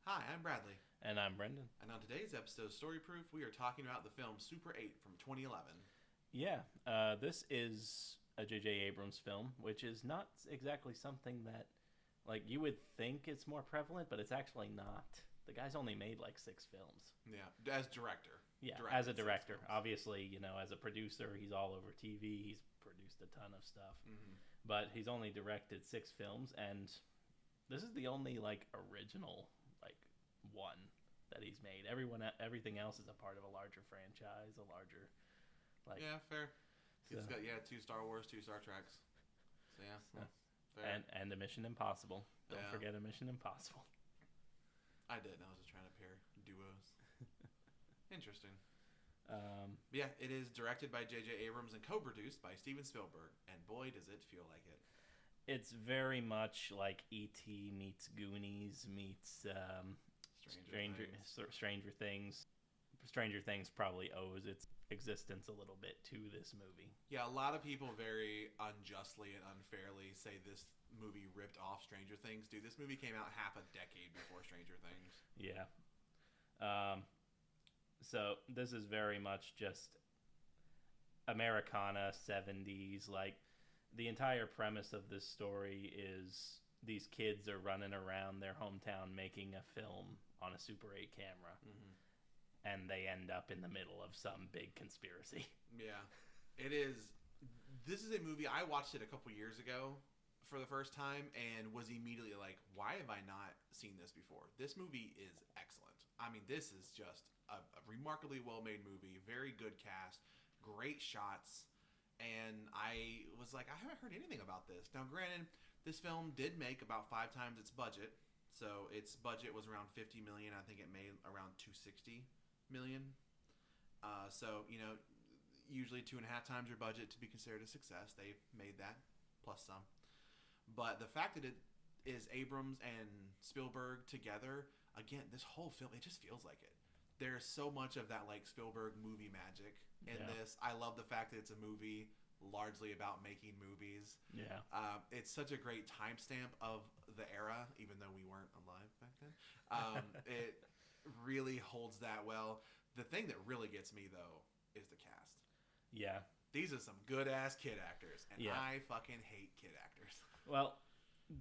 Hi, I'm Bradley, And I'm Brendan. and on today's episode of Story Proof, we are talking about the film Super 8 from 2011. Yeah, this is a JJ Abrams film, which is not exactly something that, like, you would think it's more prevalent, but it's actually not. The guy's only made like 6 films. Yeah, as director. Yeah, as a Directed six director. films. Obviously, as a producer, he's all over TV. He's produced a ton of stuff. Mm-hmm. But he's only directed 6 films, and this is the only, like, original, like, one that he's made. Everything else is a part of a larger franchise, a larger, like, Yeah, fair. so, He's got, 2 Star Wars, 2 Star Treks. So, yeah, so. fair. And a Mission Impossible. Don't Yeah. forget a Mission Impossible. I did, I was just trying to pair duos. Interesting. Um, But yeah, it is directed by JJ Abrams and co-produced by Steven Spielberg, and boy, does it feel like it. it's very much like E.T. meets Goonies meets Stranger Things. Stranger Things probably owes its existence a little bit to this movie. Yeah, a lot of people very unjustly and unfairly say this movie ripped off Stranger Things. Dude, this movie came out half a decade before Stranger Things. Yeah. So this is very much just Americana 70s. Like, the entire premise of this story is these kids are running around their hometown making a film on a Super 8 camera. Mm-hmm. And they end up in the middle of some big conspiracy. Yeah, it is. This is a movie I watched it a couple years ago for the first time and was immediately like, why have I not seen this before? This movie is excellent. I mean, this is just a remarkably well-made movie, very good cast, great shots, and I was like, I haven't heard anything about this. Now, granted, this film did make about 5 times its budget, so its budget was around $50 million. I think it made around $260 million. So, usually 2.5 times your budget to be considered a success. They made that, plus some. But the fact that it is Abrams and Spielberg together, again, this whole film, it just feels like it. There's so much of that, like, Spielberg movie magic in this. I love the fact that it's a movie largely about making movies. Yeah. It's such a great timestamp of the era, even though we weren't alive back then. It really holds that well. The thing that really gets me, though, is the cast. Yeah. These are some good-ass kid actors, and Yeah. I fucking hate kid actors. Well,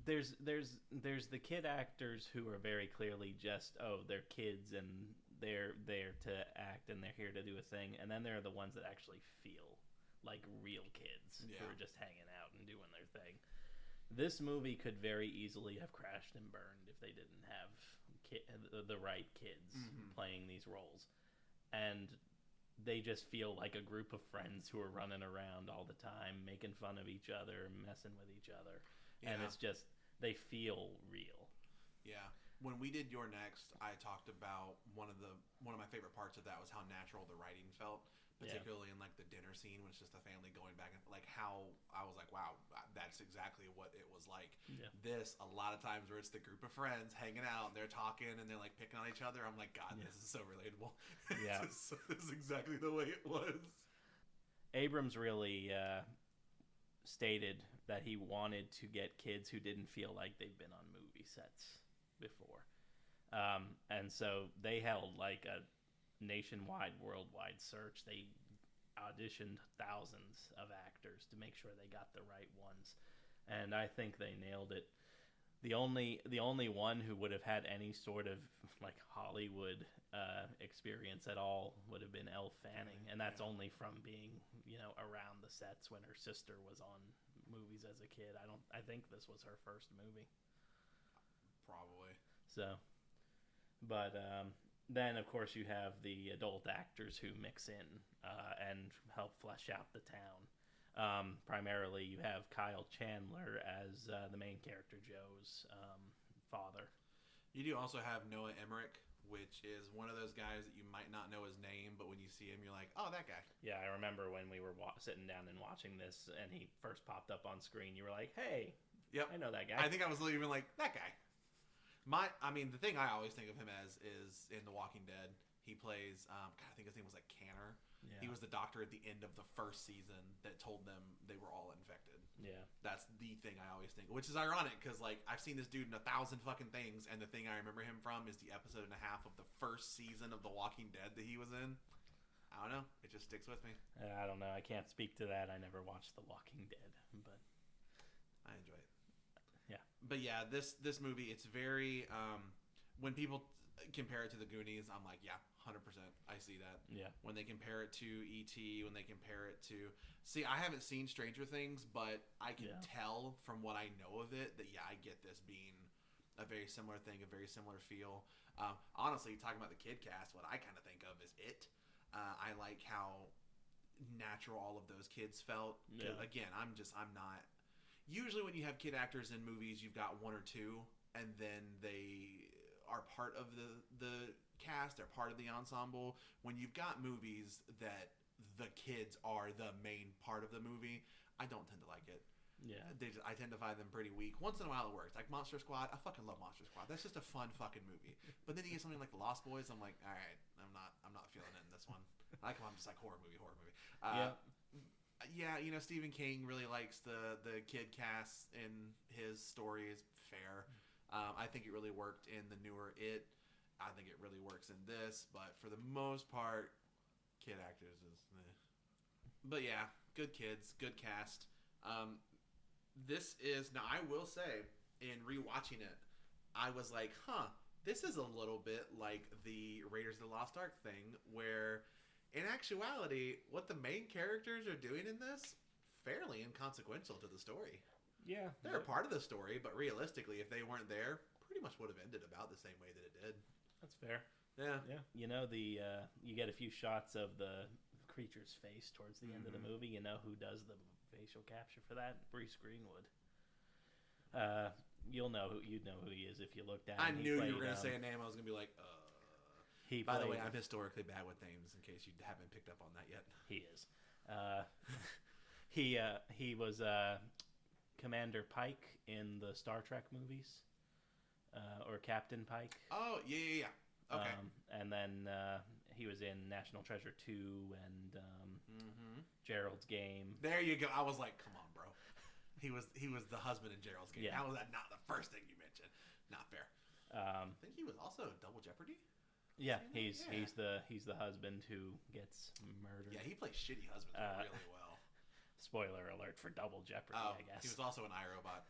there's the kid actors who are very clearly just, they're kids and they're there to act and they're here to do a thing, and then there are the ones that actually feel like real kids who are just hanging out and doing their thing. This movie could very easily have crashed and burned if they didn't have the right kids playing these roles, and they just feel like a group of friends who are running around all the time, making fun of each other, messing with each other. And it's just, they feel real. Yeah. When we did Your Next, I talked about one of my favorite parts of that was how natural the writing felt, particularly in, like, the dinner scene when it's just a family going back and, like, how I was like, wow, that's exactly what it was like. Yeah. This, a lot of times where it's the group of friends hanging out and they're talking and they're, like, picking on each other, I'm like, God, this is so relatable. Yeah. This is exactly the way it was. Abrams really stated that he wanted to get kids who didn't feel like they've been on movie sets before. And so they held, like, a nationwide, worldwide search. They auditioned thousands of actors to make sure they got the right ones. And I think they nailed it. The only one who would have had any sort of, like, Hollywood experience at all would have been Elle Fanning, and that's only from being, around the sets when her sister was on movies as a kid. I think this was her first movie. Probably. So, but then of course you have the adult actors who mix in and help flesh out the town. Primarily, you have Kyle Chandler as the main character, Joe's father. You do also have Noah Emmerich, which is one of those guys that you might not know his name, but when you see him, you're like, oh, that guy. Yeah, I remember when we were sitting down and watching this, and he first popped up on screen, you were like, hey, yep, I know that guy. I think I was even like, that guy. The thing I always think of him as is in The Walking Dead. He plays, I think his name was, like, Canner. Yeah. He was the doctor at the end of the first season that told them they were all infected. Yeah. That's the thing I always think, which is ironic because like I've seen this dude in 1,000 fucking things, and the thing I remember him from is the episode and a half of the first season of The Walking Dead that he was in. I don't know. It just sticks with me. I don't know. I can't speak to that. I never watched The Walking Dead, but I enjoy it. Yeah. But yeah, this movie, it's very when people compare it to The Goonies, I'm like, yeah, 100%. I see that. Yeah. When they compare it to E.T., when they compare it to... See, I haven't seen Stranger Things, but I can tell from what I know of it that, yeah, I get this being a very similar thing, a very similar feel. Honestly, talking about the kid cast, what I kind of think of is It. I like how natural all of those kids felt. Yeah. Again, I'm not... Usually when you have kid actors in movies, you've got one or two, and then they are part of the cast, they're part of the ensemble. When you've got movies that the kids are the main part of the movie, I don't tend to like it. Yeah. I tend to find them pretty weak. Once in a while it works. Like Monster Squad, I fucking love Monster Squad. That's just a fun fucking movie. But then you get something like The Lost Boys, I'm like, all right, I'm not feeling it in this one. I'm just like horror movie. Yeah, you know, Stephen King really likes the kid casts in his stories. Fair. I think it really worked in the newer It. I think it really works in this, but for the most part, kid actors is meh. But yeah, good kids, good cast. This is, now I will say, in rewatching it, I was like, this is a little bit like the Raiders of the Lost Ark thing, where in actuality, what the main characters are doing in this, fairly inconsequential to the story. Yeah. They're a part of the story, but realistically, if they weren't there, pretty much would have ended about the same way that it did. That's fair. Yeah. Yeah. You know, you get a few shots of the creature's face towards the end of the movie. You know who does the facial capture for that? Bruce Greenwood. You'd know who he is if you looked at him. I knew you were going to say a name. I was going to be like, By the way, I'm historically bad with names in case you haven't picked up on that yet. He is. He was Commander Pike in the Star Trek movies, or Captain Pike. Oh, yeah. Okay. And then he was in National Treasure 2 and Gerald's Game. There you go. I was like, come on, bro. He was the husband in Gerald's Game. Yeah. How was that not the first thing you mentioned? Not fair. I think he was also in Double Jeopardy. Yeah, he's the husband who gets murdered. Yeah, he plays shitty husbands really well. Spoiler alert for Double Jeopardy, I guess. He was also an iRobot.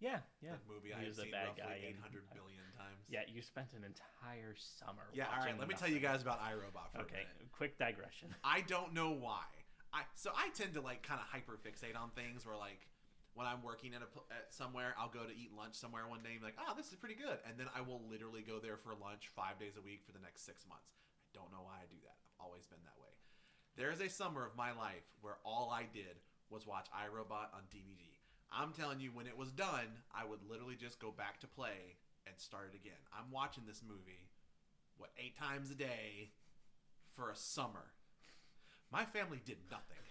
Yeah. That movie I have seen roughly 800 billion times. Yeah, you spent an entire summer watching. All right, let me tell you guys about iRobot for a minute. Quick digression. I don't know why. I tend to like kind of hyperfixate on things where like when I'm working at somewhere, I'll go to eat lunch somewhere one day and be like, this is pretty good. And then I will literally go there for lunch 5 days a week for the next 6 months. I don't know why I do that. I've always been that way. There is a summer of my life where all I did was watch iRobot on DVD. I'm telling you, when it was done, I would literally just go back to play and start it again. I'm watching this movie, 8 times a day for a summer. My family did nothing.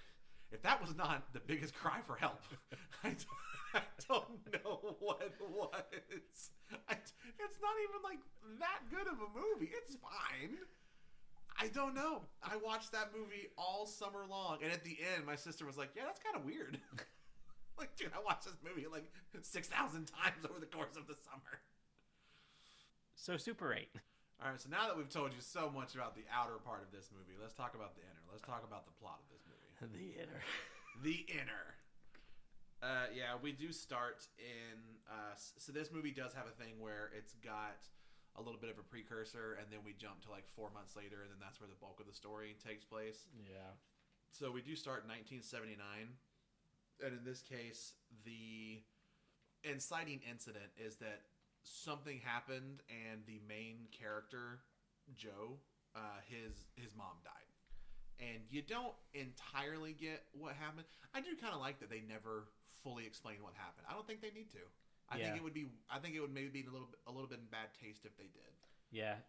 If that was not the biggest cry for help, I don't know what was. It's not even like that good of a movie. It's fine. I don't know. I watched that movie all summer long, and at the end, my sister was like, "Yeah, that's kind of weird." Like, dude, I watched this movie like 6,000 times over the course of the summer. So Super 8. All right, so now that we've told you so much about the outer part of this movie, let's talk about the inner. Let's talk about the plot of this movie. The inner. The inner. Yeah, we do start in... so this movie does have a thing where it's got a little bit of a precursor, and then we jump to like 4 months later, and then that's where the bulk of the story takes place. Yeah. So we do start in 1979, and in this case, the inciting incident is that something happened, and the main character, Joe, his mom died. And you don't entirely get what happened. I do kind of like that they never fully explain what happened. I don't think they need to. I think it would maybe be a little bit in bad taste if they did. Yeah,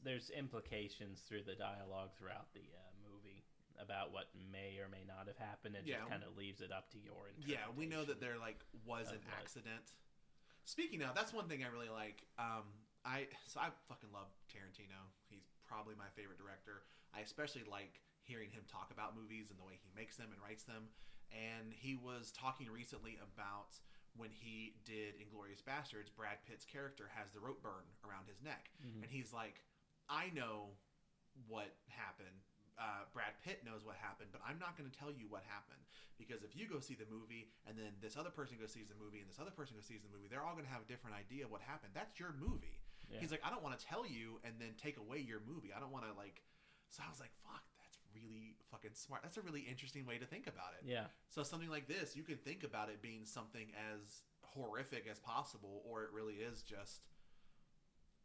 there's implications through the dialogue throughout the movie about what may or may not have happened, and just kind of leaves it up to your interpretation. Yeah, we know that there was an accident. Speaking of, that's one thing I really like. I fucking love Tarantino. He's probably my favorite director. I especially like hearing him talk about movies and the way he makes them and writes them. And he was talking recently about when he did Inglourious Basterds, Brad Pitt's character has the rope burn around his neck. And he's like, I know what happened. Brad Pitt knows what happened, but I'm not going to tell you what happened. Because if you go see the movie, and then this other person goes sees the movie, and this other person goes sees the movie, they're all going to have a different idea of what happened. That's your movie. Yeah. He's like, I don't want to tell you and then take away your movie. I don't want to, like... So I was like, fuck, that's really fucking smart. That's a really interesting way to think about it. Yeah. So something like this, you can think about it being something as horrific as possible, or it really is just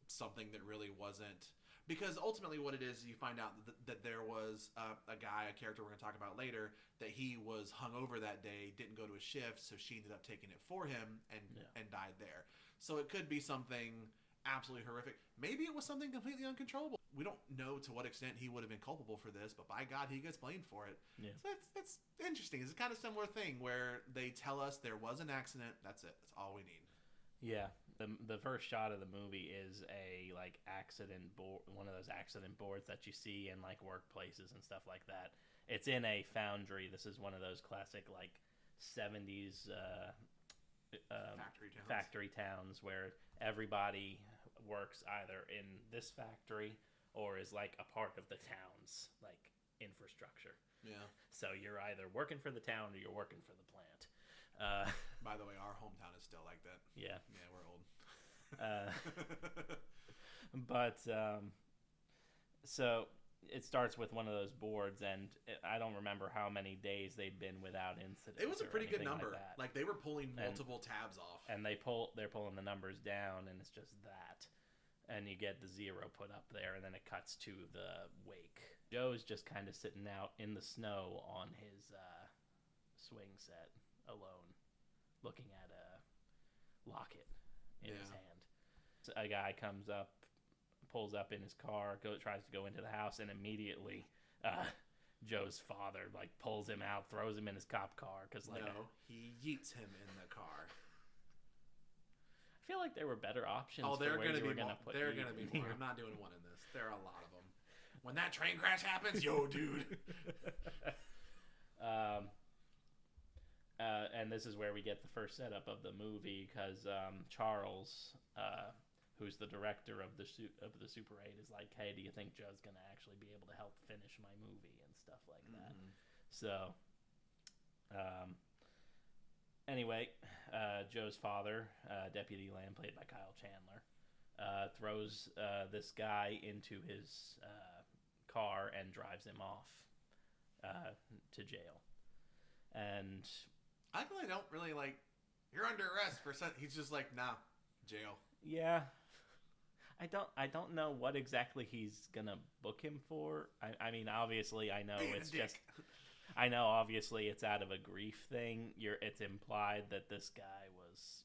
something that really wasn't... Because ultimately what it is, you find out that there was a guy, a character we're going to talk about later, that he was hungover that day, didn't go to his shift, so she ended up taking it for him and died there. So it could be something absolutely horrific. Maybe it was something completely uncontrollable. We don't know to what extent he would have been culpable for this, but by God, he gets blamed for it. Yeah. So it's interesting. It's a kind of similar thing where they tell us there was an accident. That's it. That's all we need. Yeah. The first shot of the movie is a like accident board, one of those accident boards that you see in like workplaces and stuff like that. It's in a foundry. This is one of those classic like 70s factory towns where everybody works either in this factory or is like a part of the town's like infrastructure. Yeah. So you're either working for the town or you're working for the plant. By the way, our hometown is still like that. Yeah. Yeah, we're old. But so it starts with one of those boards, and I don't remember how many days they'd been without incident. It was a pretty good number. Like they were pulling multiple tabs off, and they're pulling the numbers down, and it's just that, and you get the 0 put up there, and then it cuts to the wake. Joe's just kind of sitting out in the snow on his swing set alone, looking at a locket in his hand. So a guy comes up, pulls up in his car, tries to go into the house, and immediately Joe's father like pulls him out, throws him in his cop car he yeets him in the car. I feel like there were better options. Oh, there are going to be more. There are going to be more. I'm not doing one in this. There are a lot of them. When that train crash happens, yo, dude. And this is where we get the first setup of the movie, because Charles, who's the director of the Super 8, is like, hey, do you think Joe's going to actually be able to help finish my movie and stuff like that? So, anyway, Joe's father, Deputy Lamb, played by Kyle Chandler, throws this guy into his car and drives him off to jail. And I really don't really like, you're under arrest for something. He's just like, nah, jail. Yeah. I don't know what exactly he's gonna book him for. I mean, obviously, I know I know obviously it's out of a grief thing. It's implied that this guy was,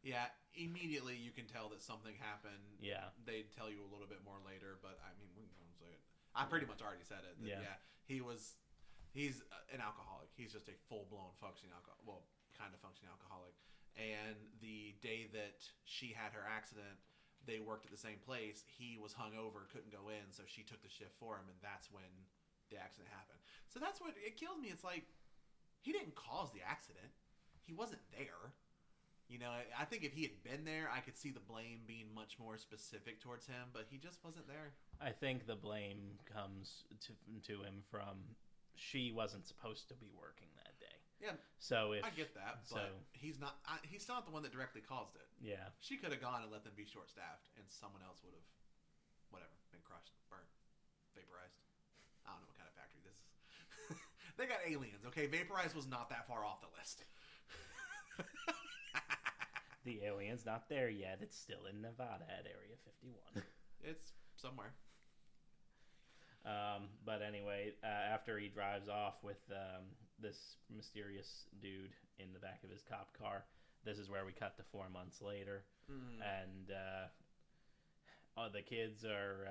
Yeah, immediately you can tell that something happened. Yeah. They'd tell you a little bit more later, but I mean, we can say it. I pretty much already said it. Yeah. He's an alcoholic. He's just a full-blown functioning alcoholic. And the day that she had her accident, they worked at the same place. He was hungover, couldn't go in, so she took the shift for him, and that's when the accident happened. So that's what it kills me. It's like, he didn't cause the accident. He wasn't there. I think if he had been there, I could see the blame being much more specific towards him, but he just wasn't there. I think the blame comes to him from she wasn't supposed to be working that day. Yeah. So I get that, but he's not the one that directly caused it. Yeah. She could have gone and let them be short-staffed, and someone else would have, been crushed, burnt, vaporized. I don't know what kind of factory this is. They got aliens, okay? Vaporized was not that far off the list. The alien's not there yet. It's still in Nevada at Area 51. It's somewhere. But anyway, after he drives off with this mysterious dude in the back of his cop car, this is where we cut to 4 months later. And the kids are,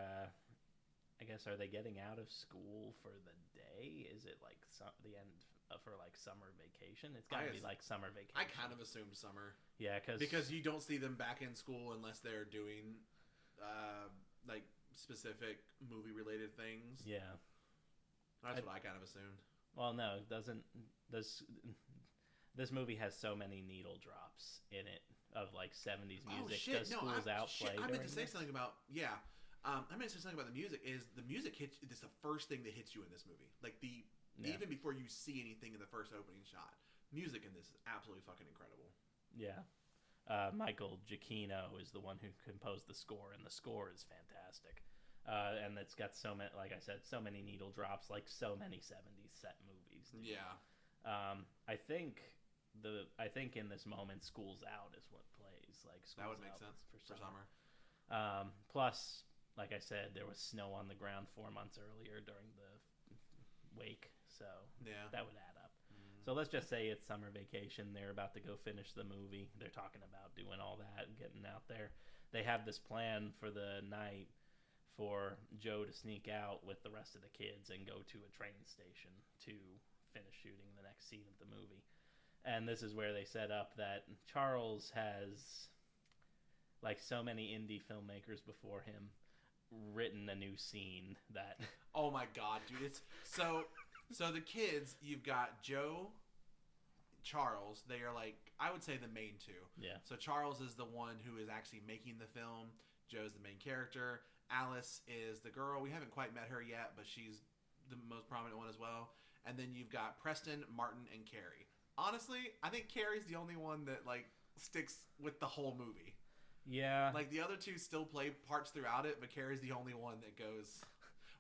I guess, are they getting out of school for the day? Is it like the end for like summer vacation? It's got to be like summer vacation. I kind of assumed summer. Yeah, because you don't see them back in school unless they're doing like specific movie related things. Yeah. That's what I kind of assumed. Well, no, it doesn't. This movie has so many needle drops in it of like 70s music. Oh shit! Does Schools Out play? I meant to say this? something about I meant to say something about the music. Is the music hits? It's the first thing that hits you in this movie. Like even before you see anything in the first opening shot, music in this is absolutely fucking incredible. Yeah. Michael Giacchino is the one who composed the score, and the score is fantastic. And it's got so many, like I said, so many needle drops, like so many 70s set movies. Dude. Yeah. I think in this moment, School's Out is what plays. Like School's that would make Out sense for summer. Plus, like I said, there was snow on the ground 4 months earlier during the wake, so that would add up. So let's just say it's summer vacation. They're about to go finish the movie. They're talking about doing all that and getting out there. They have this plan for the night for Joe to sneak out with the rest of the kids and go to a train station to finish shooting the next scene of the movie. And this is where they set up that Charles has, like so many indie filmmakers before him, written a new scene that... Oh my god, dude. It's so the kids, you've got Joe, Charles, they are like, I would say the main two. Yeah. So Charles is the one who is actually making the film. Joe's the main character. Alice is the girl. We haven't quite met her yet, but she's the most prominent one as well. And then you've got Preston, Martin, and Carrie. Honestly, I think Carrie's the only one that like sticks with the whole movie. Yeah. Like the other two still play parts throughout it, but Carrie's the only one that goes...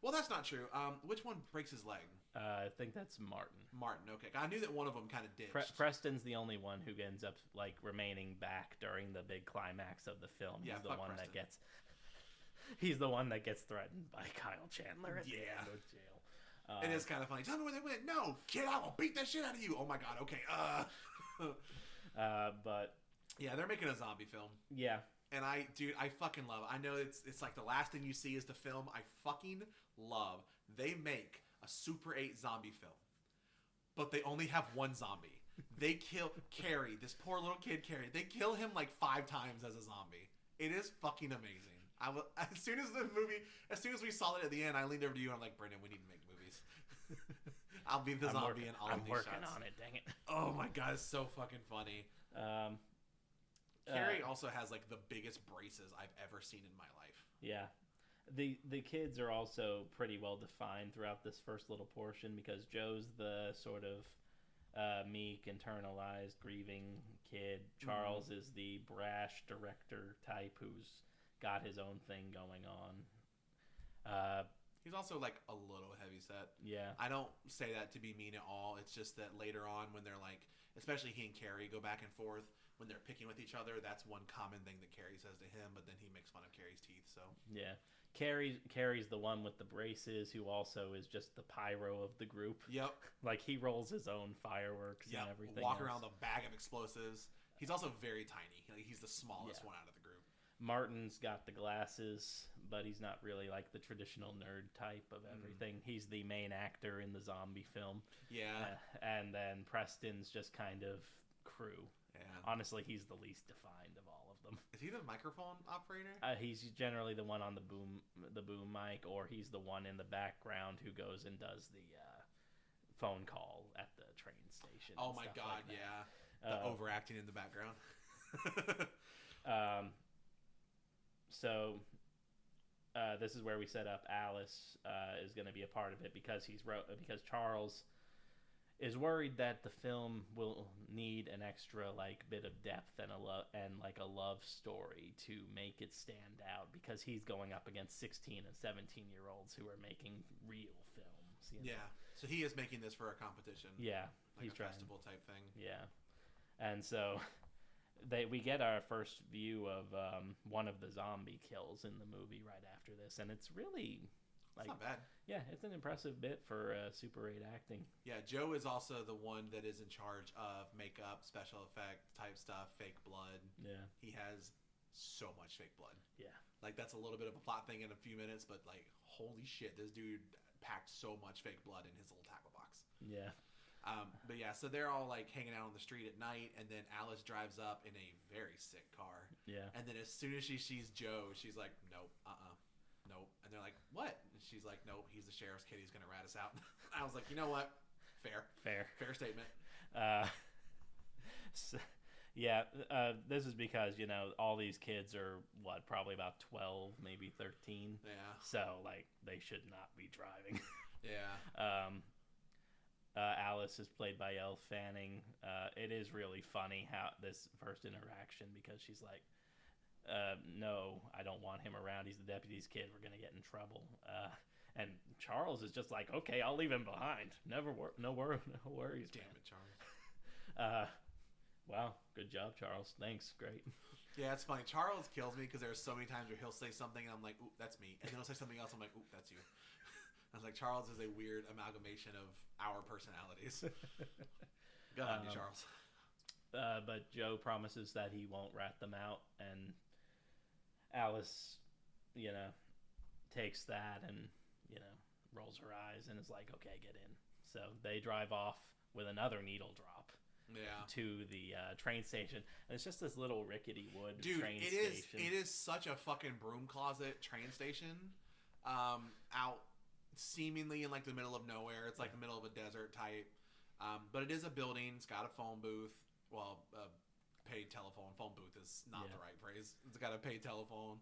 Well, that's not true. Which one breaks his leg? I think that's Martin. Martin, okay. I knew that one of them kind of ditched. Preston's the only one who ends up like remaining back during the big climax of the film. Yeah, he's the one Preston. that gets. He's the one that gets threatened by Kyle Chandler at the end of jail. It is kind of funny. Tell me where they went. No, kid, I will beat that shit out of you. Oh my god. Okay. But yeah, they're making a zombie film. Yeah. And I fucking love it. I know it's like the last thing you see is the film. I fucking love. They make a Super 8 zombie film, but they only have one zombie. They kill Carrie, this poor little kid Carrie. They kill him like 5 times as a zombie. It is fucking amazing. As soon as we saw it at the end, I leaned over to you and I'm like, Brendan, we need to make movies. I'll be the zombie in all of these shots. I'm working on it, dang it. Oh my god, it's so fucking funny. Carrie also has like the biggest braces I've ever seen in my life. Yeah. The kids are also pretty well defined throughout this first little portion because Joe's the sort of meek, internalized, grieving kid. Charles is the brash director type who's got his own thing going on. He's also like a little heavyset. Yeah. I don't say that to be mean at all. It's just that later on when they're like, especially he and Carrie go back and forth when they're picking with each other, that's one common thing that Carrie says to him, but then he makes fun of Carrie's teeth, so. Yeah. Carrie's the one with the braces who also is just the pyro of the group. Yep. Like he rolls his own fireworks and everything. Walk around with a bag of explosives. He's also very tiny. Like, he's the smallest one out of the group. Martin's got the glasses, but he's not really like the traditional nerd type of everything. He's the main actor in the zombie film. Yeah. And then Preston's just kind of crew. Yeah. Honestly, he's the least defined of all of them. Is he the microphone operator? He's generally the one on the boom mic, or he's the one in the background who goes and does the phone call at the train station. Oh my god, like yeah. The overacting in the background. So this is where we set up Alice is going to be a part of it because because Charles is worried that the film will need an extra like bit of depth and a love story to make it stand out because he's going up against 16 and 17-year-olds who are making real films. You know? Yeah. So he is making this for a competition. Yeah. Like he's a festival type thing. Yeah. And so we get our first view of one of the zombie kills in the movie right after this, and it's really it's not bad. Yeah, it's an impressive bit for Super 8 acting. Yeah, Joe is also the one that is in charge of makeup, special effect type stuff, fake blood. Yeah, he has so much fake blood. Yeah, like that's a little bit of a plot thing in a few minutes, but like holy shit, this dude packed so much fake blood in his little tackle box. Yeah. But yeah, so they're all like hanging out on the street at night, and then Alice drives up in a very sick car. Yeah. And then as soon as she sees Joe, she's like, nope, nope. And they're like, what? And she's like, nope, he's the sheriff's kid. He's going to rat us out. I was like, you know what? Fair statement. So, yeah, this is because, all these kids are, probably about 12, maybe 13. Yeah. So, they should not be driving. Yeah. Alice is played by Elle Fanning. It is really funny how this first interaction, because she's like, no, I don't want him around. He's the deputy's kid. We're going to get in trouble. And Charles is just like, okay, I'll leave him behind. No worries. Damn it, Charles. Wow, good job, Charles. Thanks, great. Yeah, it's funny. Charles kills me because there's so many times where he'll say something and I'm like, ooh, that's me. And then he'll say something else, I'm like, ooh, that's you. I was like, Charles is a weird amalgamation of our personalities. Good on you, Charles. But Joe promises that he won't rat them out, and Alice, takes that and, rolls her eyes and is like, okay, get in. So they drive off with another needle drop. Yeah. To the train station, and it's just this little rickety wood train station. It is such a fucking broom closet train station, out seemingly in the middle of nowhere. It's the middle of a desert type, but it is a building. It's got a phone booth. Well, paid telephone. Phone booth is not the right phrase. It's got a paid telephone.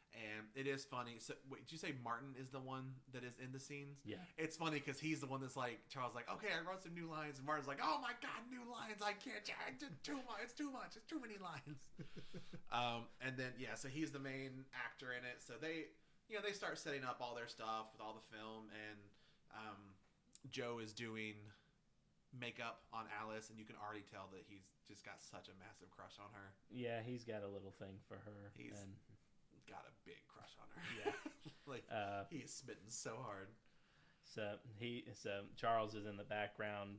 And it is funny. So, wait, did you say Martin is the one that is in the scenes? Yeah. It's funny because he's the one that's like, Charles like, okay, I wrote some new lines. And Martin's like, oh my God, new lines. I can't. It's too much. It's too much. It's too many lines. And then, so he's the main actor in it. So they start setting up all their stuff with all the film. And Joe is doing makeup on Alice. And you can already tell that he's just got such a massive crush on her. Yeah, he's got a little thing for her. He's got a big crush on her. Yeah. He is smitten so hard. So Charles is in the background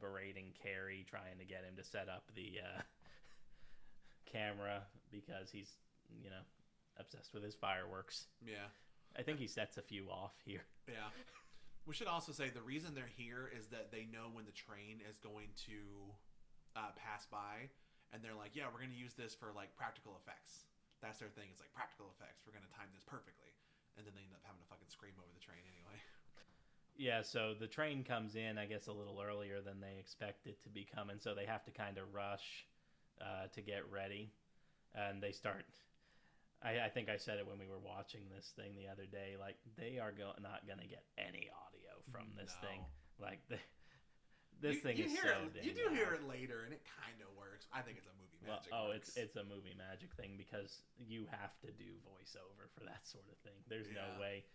berating Carrie, trying to get him to set up the camera because he's obsessed with his fireworks. Yeah. I think he sets a few off here. Yeah. We should also say the reason they're here is that they know when the train is going to pass by, and they're like, yeah, we're going to use this for practical effects. That's their thing. It's practical effects. We're going to time this perfectly. And then they end up having to fucking scream over the train anyway. Yeah, so the train comes in, I guess, a little earlier than they expect it to be coming. So they have to kind of rush to get ready. And they start... I think I said it when we were watching this thing the other day. They are not going to get any audio from this thing. This thing is so dang You do hear it later, and it kind of works. I think it's a movie magic. It's a movie magic thing because you have to do voiceover for that sort of thing. There's no way.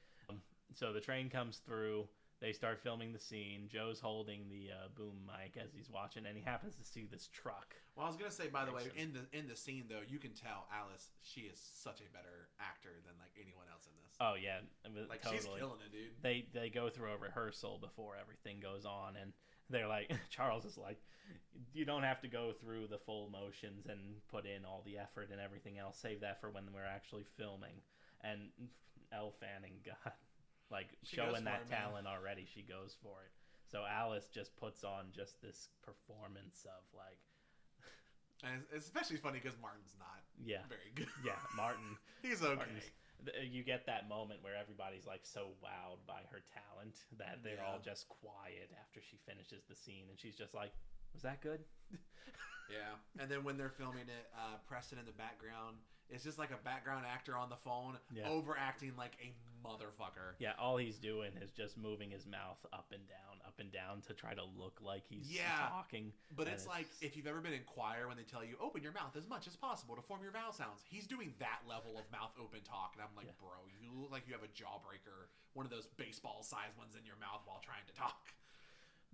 So the train comes through. They start filming the scene. Joe's holding the boom mic as he's watching, and he happens to see this truck. Well, I was gonna say, by the way, in the scene though, you can tell Alice, she is such a better actor than anyone else in this. Oh yeah, totally. She's killing it, dude. They go through a rehearsal before everything goes on, and they're like, Charles is like, you don't have to go through the full motions and put in all the effort and everything else. Save that for when we're actually filming. And Elle Fanning, God. Showing that talent already, she goes for it. So Alice just puts on just this performance of and it's especially funny because Martin's not very good. Yeah, Martin. He's okay. You get that moment where everybody's so wowed by her talent that they're all just quiet after she finishes the scene, and she's just like, was that good? Yeah. And then when they're filming it, Preston in the background, it's just a background actor on the phone, overacting like a motherfucker. Yeah, all he's doing is just moving his mouth up and down to try to look like he's talking. But it's if you've ever been in choir when they tell you, open your mouth as much as possible to form your vowel sounds. He's doing that level of mouth open talk, and I'm like, bro, you look like you have a jawbreaker, one of those baseball-sized ones in your mouth while trying to talk.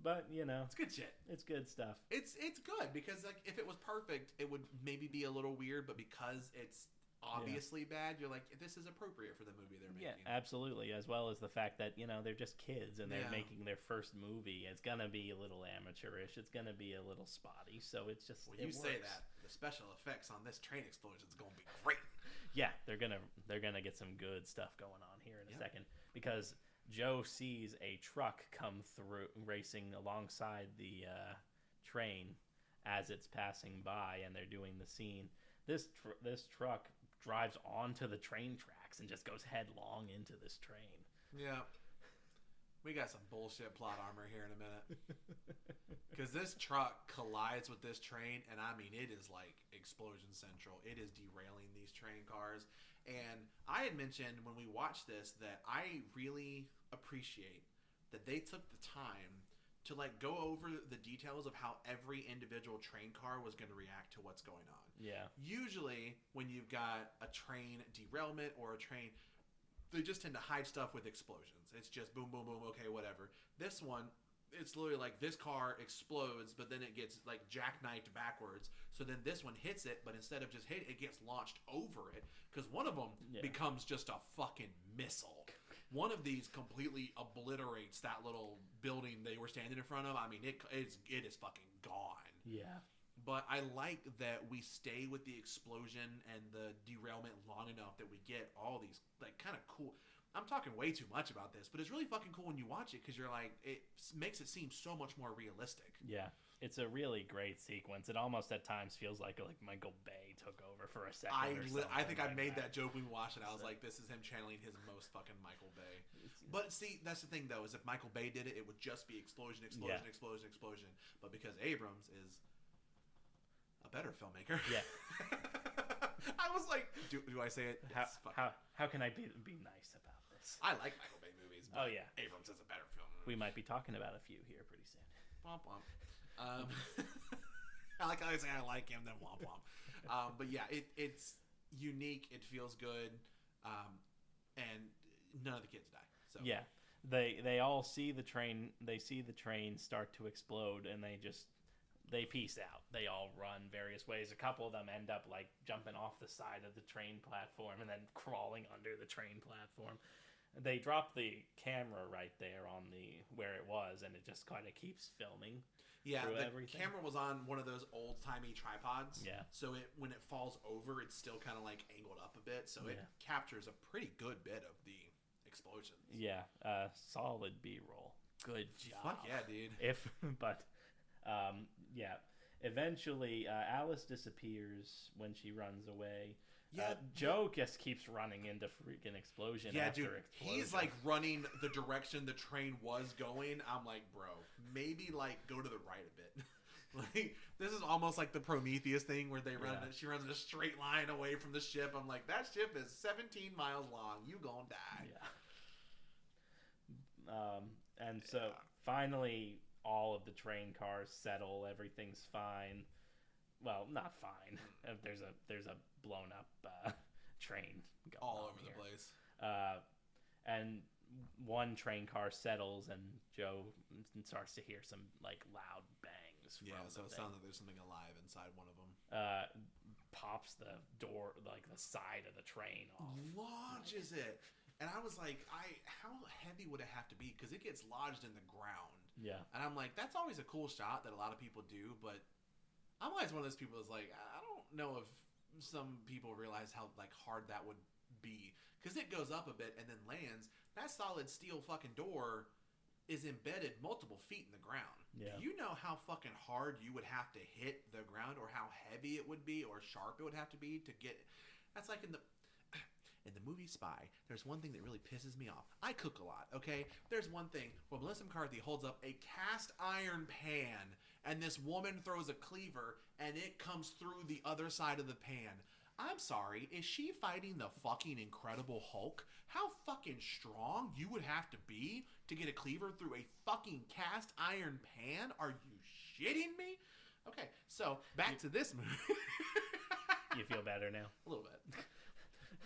But, it's good shit. It's good stuff. It's good because if it was perfect, it would maybe be a little weird, but because it's obviously bad, you're like, this is appropriate for the movie they're making. Yeah, absolutely. As well as the fact that, they're just kids and they're making their first movie. It's going to be a little amateurish. It's going to be a little spotty. So it's just, when you say that, the special effects on this train explosion is going to be great. Yeah, they're gonna get some good stuff going on here in a second because Joe sees a truck come through racing alongside the train as it's passing by, and they're doing the scene. This truck drives onto the train tracks and just goes headlong into this train. Yeah. We got some bullshit plot armor here in a minute. Because this truck collides with this train, and I mean, it is like explosion central. It is derailing these train cars. And I had mentioned when we watched this that I really appreciate that they took the time to like go over the details of how every individual train car was going to react to what's going on. Yeah. Usually, when you've got a train derailment or a train, they just tend to hide stuff with explosions. It's just boom, boom, boom, okay, whatever. This one, it's literally like this car explodes, but then it gets like jackknifed backwards. So then this one hits it, but instead of just hitting it, gets launched over it. Because one of them becomes just a fucking missile. One of these completely obliterates that little building they were standing in front of. I mean, it is fucking gone. Yeah. But I like that we stay with the explosion and the derailment long enough that we get all these like kind of cool. I'm talking way too much about this, but it's really fucking cool when you watch it because you're like, it makes it seem so much more realistic. Yeah, it's a really great sequence. It almost at times feels like Michael Bay took over for a second. I think I made that joke when we watched it. I was like, this is him channeling his most fucking Michael Bay. But see, that's the thing though, is if Michael Bay did it, it would just be explosion, explosion, explosion, explosion. But because Abrams is a better filmmaker. Yeah. I was like, do I say it? How can I be nice about this? I like Michael Bay movies, but yeah. Abrams is a better film. We might be talking about a few here pretty soon. Womp womp. I like how I say I like him, then womp womp. But yeah, it's unique. It feels good, and none of the kids die. So yeah, they all see the train. They see the train start to explode, and they peace out. They all run various ways. A couple of them end up like jumping off the side of the train platform and then crawling under the train platform. They drop the camera right there on where it was, and it just kind of keeps filming. Yeah, the everything. Camera was on one of those old-timey tripods. Yeah. So when it falls over, it's still kind of like angled up a bit, so it captures a pretty good bit of the explosions. Yeah, solid B-roll. Good job. Fuck yeah, dude. Yeah. Eventually, Alice disappears when she runs away. Yeah, Joe just keeps running into freaking explosion after explosion. He's like running the direction the train was going. I'm like, bro, maybe like go to the right a bit. Like this is almost like the Prometheus thing where they run. She runs in a straight line away from the ship. I'm like, that ship is 17 miles long. You gonna die. Yeah. And so finally, all of the train cars settle. Everything's fine. Well, not fine. There's a blown up train going all over here. The place. And one train car settles, and Joe starts to hear some like loud bangs. So it sounds like there's something alive inside one of them. Pops the door, like the side of the train off. Launches it, and I was like, how heavy would it have to be? Because it gets lodged in the ground. Yeah. And I'm like, that's always a cool shot that a lot of people do, but I'm always one of those people that's like, I don't know if some people realize how like hard that would be, because it goes up a bit and then lands. That solid steel fucking door is embedded multiple feet in the ground. Yeah. Do you know how fucking hard you would have to hit the ground, or how heavy it would be, or sharp it would have to be to get? That's like in the movie Spy, there's one thing that really pisses me off. I cook a lot, okay? There's one thing where Melissa McCarthy holds up a cast iron pan, and this woman throws a cleaver, and it comes through the other side of the pan. I'm sorry, is she fighting the fucking Incredible Hulk? How fucking strong you would have to be to get a cleaver through a fucking cast iron pan? Are you shitting me? Okay, so back to this movie. You feel better now? A little bit.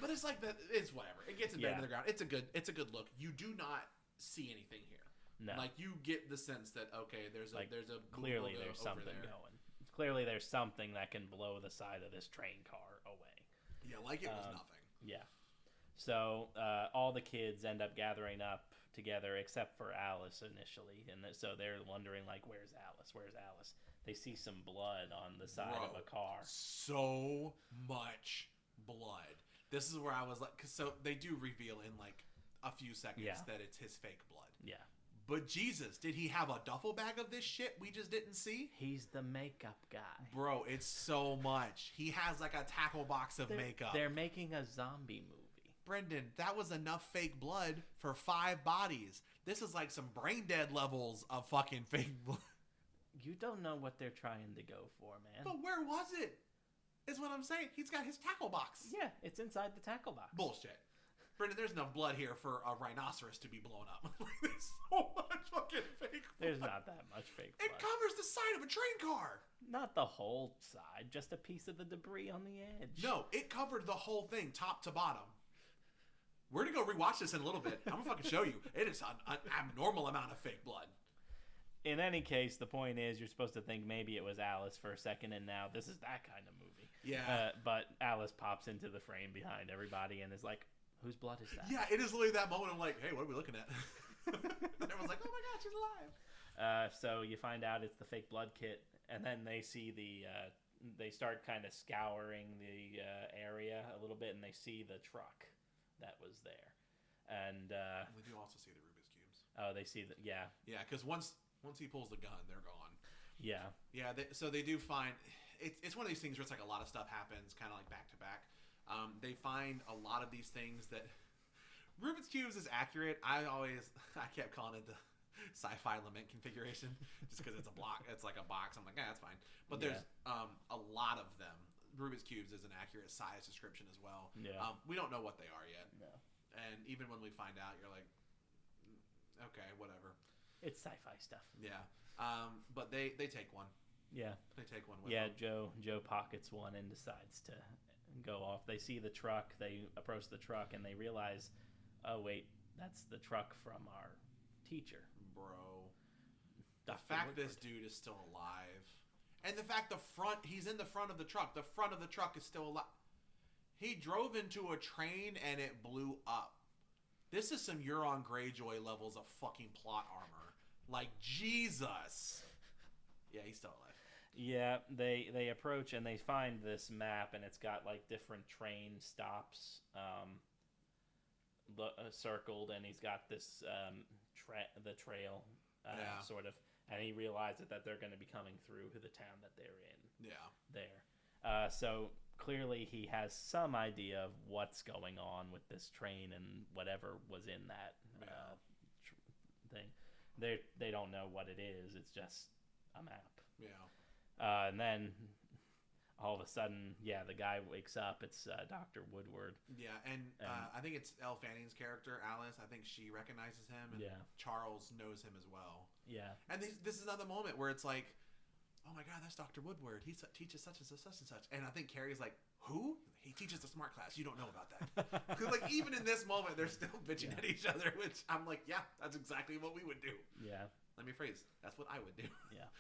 But it's like that. It's whatever. It gets embedded in the ground. It's a good look. You do not see anything here. No. Like you get the sense that there's a clearly there's something going. Clearly there's something that can blow the side of this train car away. Yeah, like it was nothing. Yeah. So all the kids end up gathering up together except for Alice initially, and so they're wondering like, where's Alice? Where's Alice? They see some blood on the side of a car. So much blood. This is where I was like, so they do reveal in like a few seconds that it's his fake blood. Yeah. But Jesus, did he have a duffel bag of this shit we just didn't see? He's the makeup guy. Bro, it's so much. He has like a tackle box of makeup. They're making a zombie movie. Brendan, that was enough fake blood for 5 bodies. This is like some brain dead levels of fucking fake blood. You don't know what they're trying to go for, man. But where was it? Is what I'm saying. He's got his tackle box. Yeah, it's inside the tackle box. Bullshit. Brendan, there's enough blood here for a rhinoceros to be blown up. There's so much fucking fake blood. There's not that much fake blood. It covers the side of a train car. Not the whole side, just a piece of the debris on the edge. No, it covered the whole thing, top to bottom. We're going to go rewatch this in a little bit. I'm going to fucking show you. It is an abnormal amount of fake blood. In any case, the point is you're supposed to think maybe it was Alice for a second, and now this is that kind of movie. Yeah. But Alice pops into the frame behind everybody and is like, whose blood is that? Yeah, it is literally that moment. I'm like, hey, what are we looking at? And everyone's like, oh my God, she's alive. So you find out it's the fake blood kit, and then they see they start kind of scouring the area a little bit, and they see the truck that was there. And we do also see the Rubik's Cubes. Oh, they see that, yeah. Yeah, because once he pulls the gun, they're gone. Yeah. Yeah, so they do find... It's one of these things where it's like a lot of stuff happens kind of like back to back. They find a lot of these things that... Rubik's Cubes is accurate. I kept calling it the sci-fi lament configuration just because it's a block. It's like a box. I'm like, yeah, that's fine. But there's a lot of them. Rubik's Cubes is an accurate size description as well. Yeah. We don't know what they are yet. No. And even when we find out, you're like, okay, whatever. It's sci-fi stuff. Yeah. But they take one. Yeah. They take one with them. Joe pockets one and decides to go off. They see the truck. They approach the truck and they realize, oh, wait, that's the truck from our teacher. Bro. Dr. The fact Woodward. this dude is still alive. And the fact he's in the front of the truck. The front of the truck is still alive. He drove into a train and it blew up. This is some Euron Greyjoy levels of fucking plot armor. Like, Jesus. Yeah, he's still alive. Yeah, they approach and they find this map, and it's got like different train stops circled, and he's got this the trail sort of, and he realizes that they're going to be coming through the town that they're in. Yeah. There. So clearly he has some idea of what's going on with this train and whatever was in that thing. They don't know what it is. It's just a map. Yeah. And then all of a sudden, the guy wakes up. It's Dr. Woodward. Yeah, and I think it's Elle Fanning's character, Alice. I think she recognizes him, and Charles knows him as well. Yeah. And this is another moment where it's like, oh my God, that's Dr. Woodward. He teaches such and such and such. And I think Carrie's like, who? He teaches a smart class. You don't know about that. Because like even in this moment, they're still bitching at each other, which I'm like, yeah, that's exactly what we would do. Yeah. Let me phrase. That's what I would do. Yeah.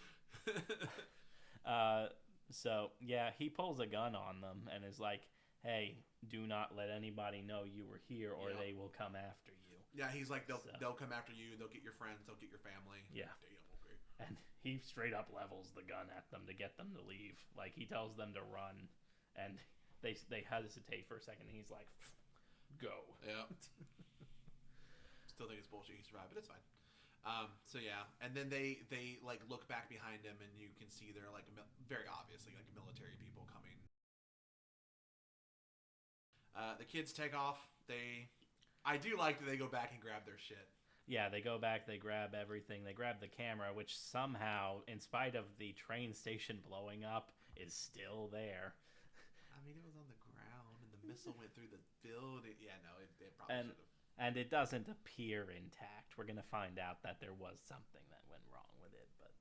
So he pulls a gun on them and is like, hey, do not let anybody know you were here or they will come after you. Yeah, he's like, they'll come after you. They'll get your friends. They'll get your family. Yeah. Damn, okay. And he straight up levels the gun at them to get them to leave. Like, he tells them to run, and they hesitate for a second, and he's like, go. Yeah. Still think it's bullshit he survived, but it's fine. And then they like look back behind him, and you can see they're like very obviously like military people coming. The kids take off. I do like that they go back and grab their shit. Yeah, they go back, they grab everything. They grab the camera, which somehow, in spite of the train station blowing up, is still there. I mean, it was on the ground, and the missile went through the building. Yeah, no, it probably should have. And it doesn't appear intact. We're going to find out that there was something that went wrong with it, but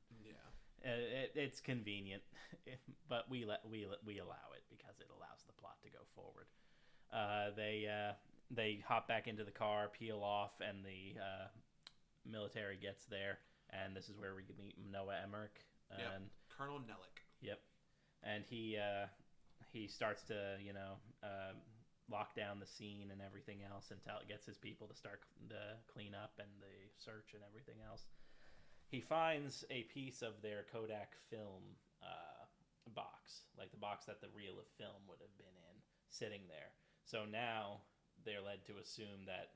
it's convenient. But we allow it because it allows the plot to go forward. They hop back into the car, peel off, and the military gets there. And this is where we meet Noah Emmerich and Colonel Nellick. Yep, and he starts to lock down the scene and everything else until it gets his people to start the cleanup and the search and everything else. He finds a piece of their Kodak film box, like the box that the reel of film would have been in, sitting there. So now they're led to assume that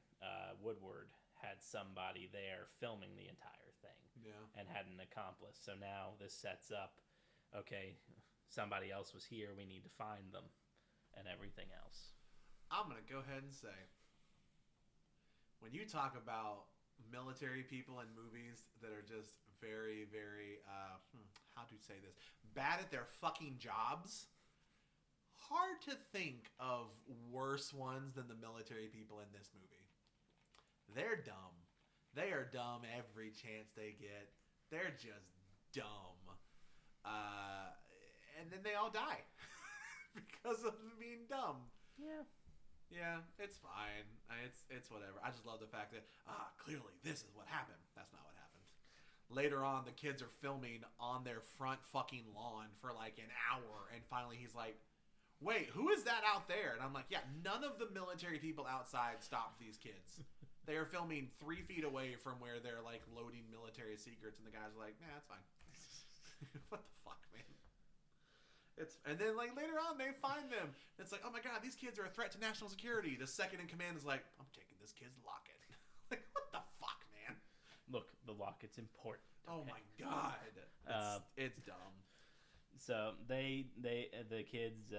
Woodward had somebody there filming the entire thing. Yeah. And had an accomplice. So now this sets up, okay, somebody else was here. We need to find them and everything else. I'm going to go ahead and say, when you talk about military people in movies that are just very, very, how do you say this? Bad at their fucking jobs. Hard to think of worse ones than the military people in this movie. They're dumb. They are dumb every chance they get. They're just dumb. And then they all die because of being dumb. Yeah. Yeah, it's fine. It's whatever. I just love the fact that, clearly this is what happened. That's not what happened. Later on, the kids are filming on their front fucking lawn for like an hour, and finally he's like, wait, who is that out there? And I'm like, yeah, none of the military people outside stopped these kids. They are filming 3 feet away from where they're like loading military secrets, and the guys are like, nah, that's fine. What the fuck, man? And then like later on they find them. It's like, oh my god, these kids are a threat to national security. The second in command is like, I'm taking this kid's locket. Like, what the fuck, man? Look, the locket's important. Oh my god, it's dumb. So the kids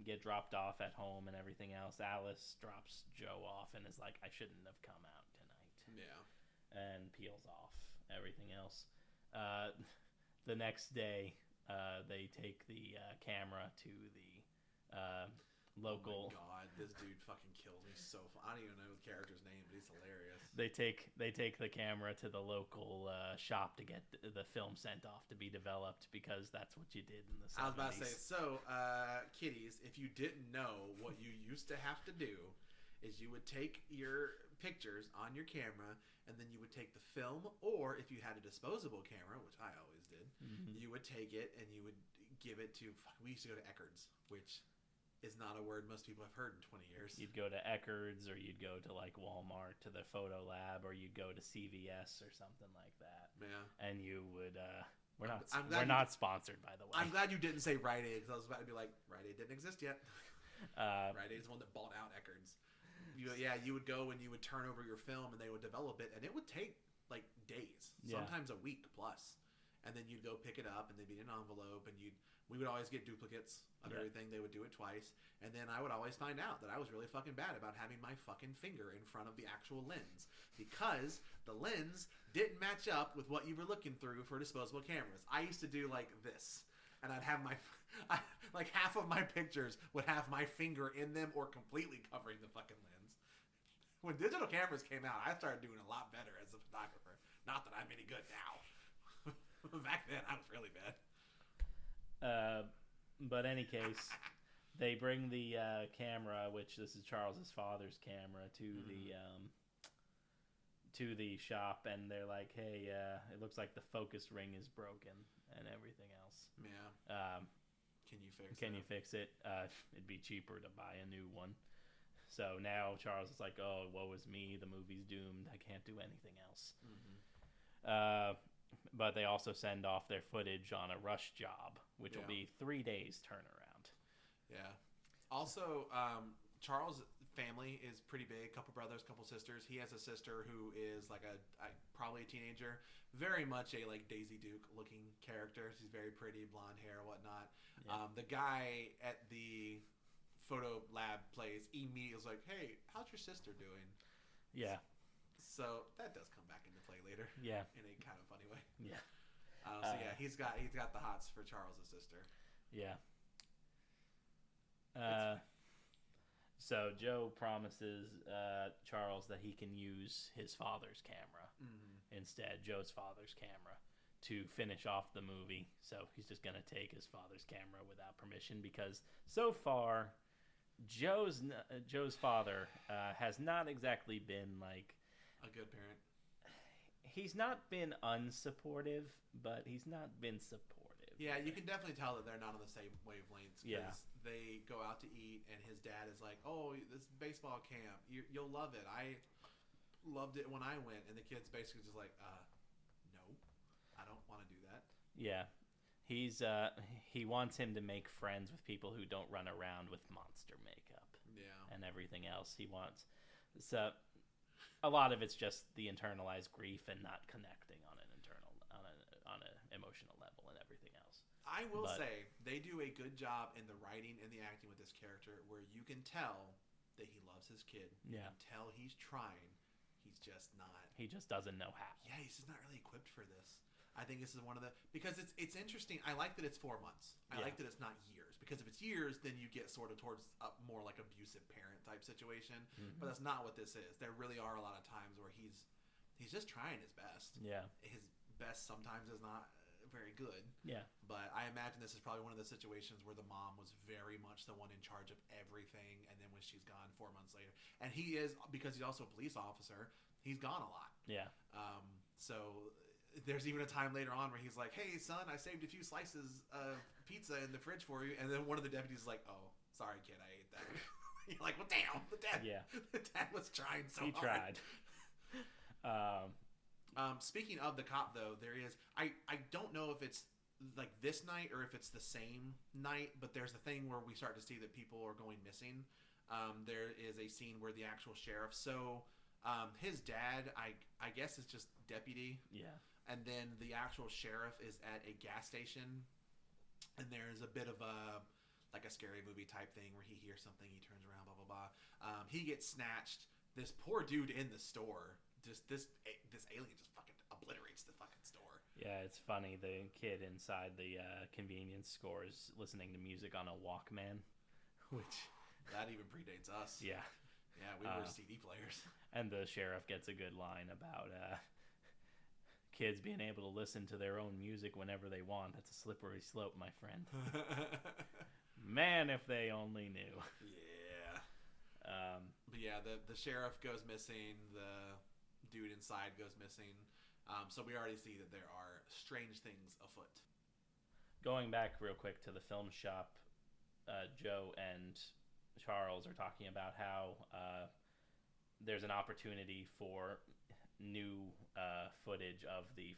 get dropped off at home and everything else. Alice drops Joe off and is like, I shouldn't have come out tonight. Yeah. And peels off everything else. The next day, they take the camera to the local. Oh my god, this dude fucking kills me so I don't even know the character's name, but he's hilarious. They take the camera to the local shop to get the film sent off to be developed, because that's what you did in the 70s. I was about to say, so kiddies, if you didn't know, what you used to have to do is you would take your pictures on your camera, and then you would take the film, or if you had a disposable camera, which I always did, you would take it and you would give it to, we used to go to Eckerd's, which is not a word most people have heard in 20 years. You'd go to Eckerd's, or you'd go to like Walmart to the photo lab, or you'd go to CVS or something like that. Yeah. And you would, we're not sponsored, by the way. I'm glad you didn't say Rite Aid, because I was about to be like, Rite Aid didn't exist yet. Rite Aid is the one that bought out Eckerd's. You would go and you would turn over your film, and they would develop it, and it would take like days, sometimes a week plus. And then you'd go pick it up, and they'd be in an envelope, and we would always get duplicates of everything. They would do it twice, and then I would always find out that I was really fucking bad about having my fucking finger in front of the actual lens, because the lens didn't match up with what you were looking through for disposable cameras. I used to do like this, and I'd have like half of my pictures would have my finger in them or completely covering the fucking lens. When digital cameras came out, I started doing a lot better as a photographer. Not that I'm any good now. Back then, I was really bad. But any case, they bring the camera, which this is Charles's father's camera, to the shop, and they're like, "Hey, it looks like the focus ring is broken and everything else. Yeah. Can you fix it? It'd be cheaper to buy a new one." So now Charles is like, "Oh, woe is me. The movie's doomed. I can't do anything else." But they also send off their footage on a rush job, which will be 3 days turnaround. Yeah. Also, Charles' family is pretty big. Couple brothers, couple sisters. He has a sister who is like probably a teenager. Very much a like Daisy Duke looking character. She's very pretty, blonde hair, whatnot. Yeah. The guy at the photo lab place immediately was like, "Hey, how's your sister doing?" Yeah. So that does come back into play later. Yeah. In a kind of funny way. Yeah. So yeah, he's got the hots for Charles' sister. Yeah. So Joe promises Charles that he can use his father's camera instead, Joe's father's camera, to finish off the movie. So he's just gonna take his father's camera without permission, because so far Joe's father has not exactly been like a good parent. He's not been unsupportive, but he's not been supportive. Yeah, you can definitely tell that they're not on the same wavelengths. Because they go out to eat, and his dad is like, "Oh, this baseball camp, you'll love it. I loved it when I went." And the kid's basically just like, "No, I don't want to do that." Yeah, he wants him to make friends with people who don't run around with monster makeup. Yeah, and everything else he wants. So a lot of it's just the internalized grief and not connecting on an emotional level and everything else. I will say they do a good job in the writing and the acting with this character, where you can tell that he loves his kid. You can tell he's trying. He's just not. He just doesn't know how. Yeah, he's just not really equipped for this. I think this is one of the, because it's interesting. I like that it's 4 months. I like that it's not years, because if it's years, then you get sort of towards a more like abusive parent type situation. But that's not what this is. There really are a lot of times where he's just trying his best. Yeah, his best sometimes is not very good. Yeah, but I imagine this is probably one of the situations where the mom was very much the one in charge of everything, and then when she's gone 4 months later, and he is, because he's also a police officer, he's gone a lot. Yeah. So there's even a time later on where he's like, "Hey, son, I saved a few slices of pizza in the fridge for you," and then one of the deputies is like, "Oh, sorry, kid, I ate that." You're like, "Well, damn, the dad was trying so hard." He tried. Speaking of the cop, though, there is, I don't know if it's like this night or if it's the same night, but there's a thing where we start to see that people are going missing. There is a scene where the actual sheriff, his dad, I guess, is just deputy. Yeah. And then the actual sheriff is at a gas station, and there's a bit of a scary movie type thing where he hears something, he turns around, blah blah blah. He gets snatched. This poor dude in the store, just this alien just fucking obliterates the fucking store. Yeah, it's funny. The kid inside the convenience store is listening to music on a Walkman, which that even predates us. Yeah. Yeah, we were CD players. And the sheriff gets a good line about kids being able to listen to their own music whenever they want. That's a slippery slope, my friend. Man, if they only knew. Yeah. But yeah, the sheriff goes missing. The dude inside goes missing. So we already see that there are strange things afoot. Going back real quick to the film shop, Joe and Charles are talking about how there's an opportunity for new footage of the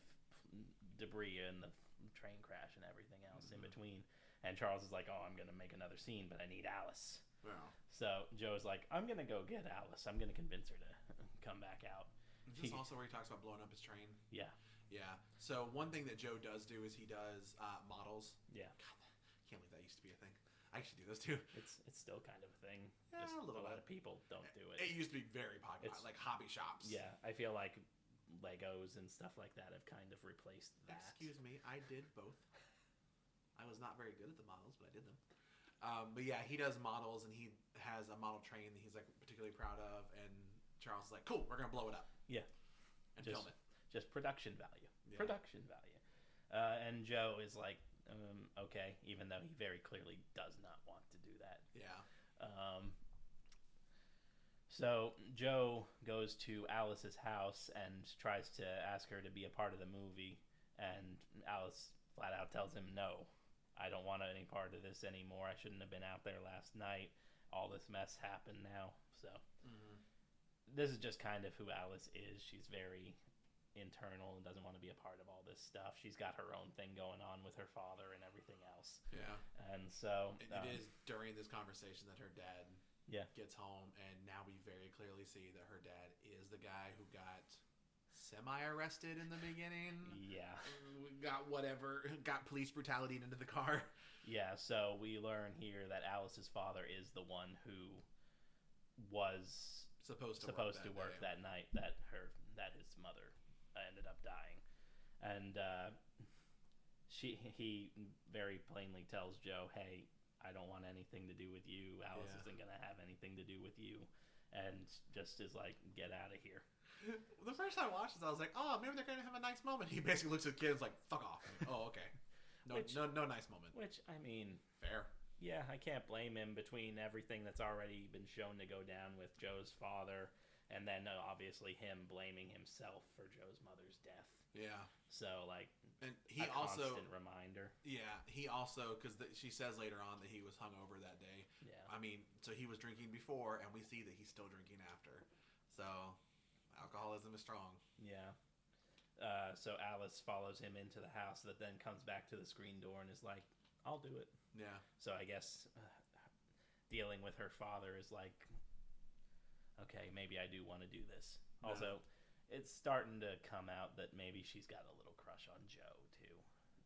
debris and the train crash and everything else in between. And Charles is like, "Oh, I'm going to make another scene, but I need Alice." Yeah. So Joe's like, "I'm going to go get Alice. I'm going to convince her to come back out." Is this also where he talks about blowing up his train? Yeah. Yeah. So one thing that Joe does do is he does models. Yeah. God, can't believe that used to be a thing. I should do those too. It's still kind of a thing. Yeah, Just a little lot bit. of people don't do it. It used to be very popular, like hobby shops. Yeah, I feel like Legos and stuff like that have kind of replaced that. Excuse me, I did both. I was not very good at the models, but I did them. But yeah, he does models, and he has a model train that he's like particularly proud of. And Charles is like, "Cool, we're gonna blow it up." Yeah, and film it. Just production value. Yeah. Production value. And Joe is like, okay, even though he very clearly does not want to do that. Yeah. So Joe goes to Alice's house and tries to ask her to be a part of the movie, and Alice flat out tells him, "No, I don't want any part of this anymore. I shouldn't have been out there last night. All this mess happened now." So this is just kind of who Alice is. She's very internal and doesn't want to be a part of all this stuff. She's got her own thing going on with her father and everything else. Yeah. And so it is during this conversation that her dad gets home, and now we very clearly see that her dad is the guy who got semi-arrested in the beginning. Yeah. Got police brutality into the car. Yeah, so we learn here that Alice's father is the one who was supposed to work that night that his mother ended up dying. And he very plainly tells Joe, "Hey, I don't want anything to do with you. Alice isn't going to have anything to do with you." And just is like, "Get out of here." The first time I watched this, I was like, "Oh, maybe they're going to have a nice moment." He basically looks at the kid and is like, "Fuck off." Oh, okay. No nice moment. Which, I mean... Fair. Yeah, I can't blame him between everything that's already been shown to go down with Joe's father, and then obviously him blaming himself for Joe's mother's death. Yeah. So, like, and he a also constant reminder. Yeah, he also, because she says later on that he was hungover that day. Yeah. I mean, so he was drinking before, and we see that he's still drinking after. So, alcoholism is strong. Yeah. So Alice follows him into the house, that then comes back to the screen door and is like, "I'll do it." Yeah. So I guess dealing with her father is like okay, maybe I do want to do this. No. Also, it's starting to come out that maybe she's got a little crush on Joe too.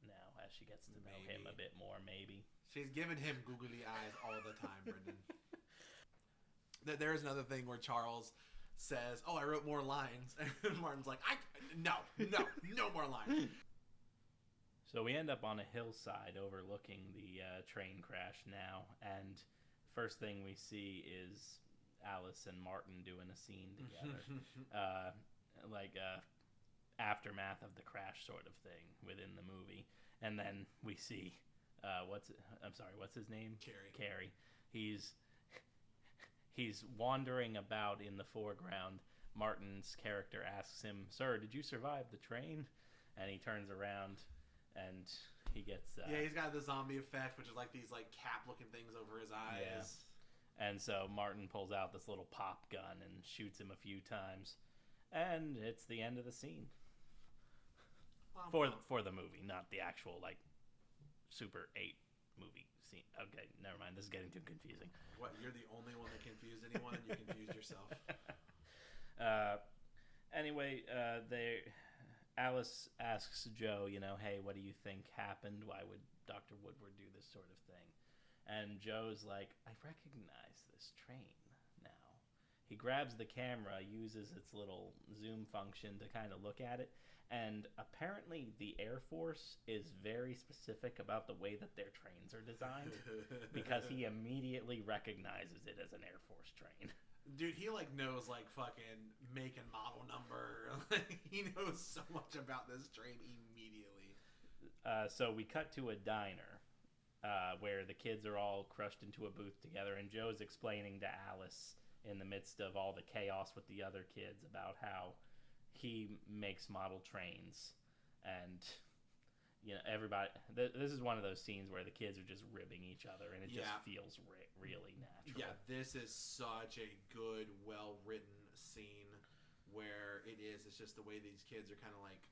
Now, as she gets to know him a bit more, maybe she's giving him googly eyes all the time, Brendan. There's another thing where Charles says, "Oh, I wrote more lines," and Martin's like, "No more lines." So we end up on a hillside overlooking the train crash now, and first thing we see is Alice and Martin doing a scene together, like a aftermath of the crash sort of thing within the movie. And then we see, what's his name? Carrie. He's wandering about in the foreground. Martin's character asks him, "Sir, did you survive the train?" And he turns around and he gets he's got the zombie effect, which is like these like cap looking things over his eyes. Yeah. And so Martin pulls out this little pop gun and shoots him a few times, and it's the end of the scene. For the movie, not the actual like Super 8 movie scene. Okay, never mind, this is getting too confusing. What, you're the only one that confused anyone, and you confused yourself? Anyway, Alice asks Joe, hey, what do you think happened? Why would Dr. Woodward do this sort of thing? And Joe's like, I recognize this train now. He grabs the camera, uses its little zoom function to kind of look at it, and apparently the Air Force is very specific about the way that their trains are designed because he immediately recognizes it as an Air Force train. Dude, he like knows like fucking make and model number. He knows so much about this train immediately. So we cut to a diner where the kids are all crushed into a booth together, and Joe's explaining to Alice in the midst of all the chaos with the other kids about how he makes model trains, and everybody. This is one of those scenes where the kids are just ribbing each other, and it just feels really natural. Yeah, this is such a good, well-written scene where it's just the way these kids are kind of like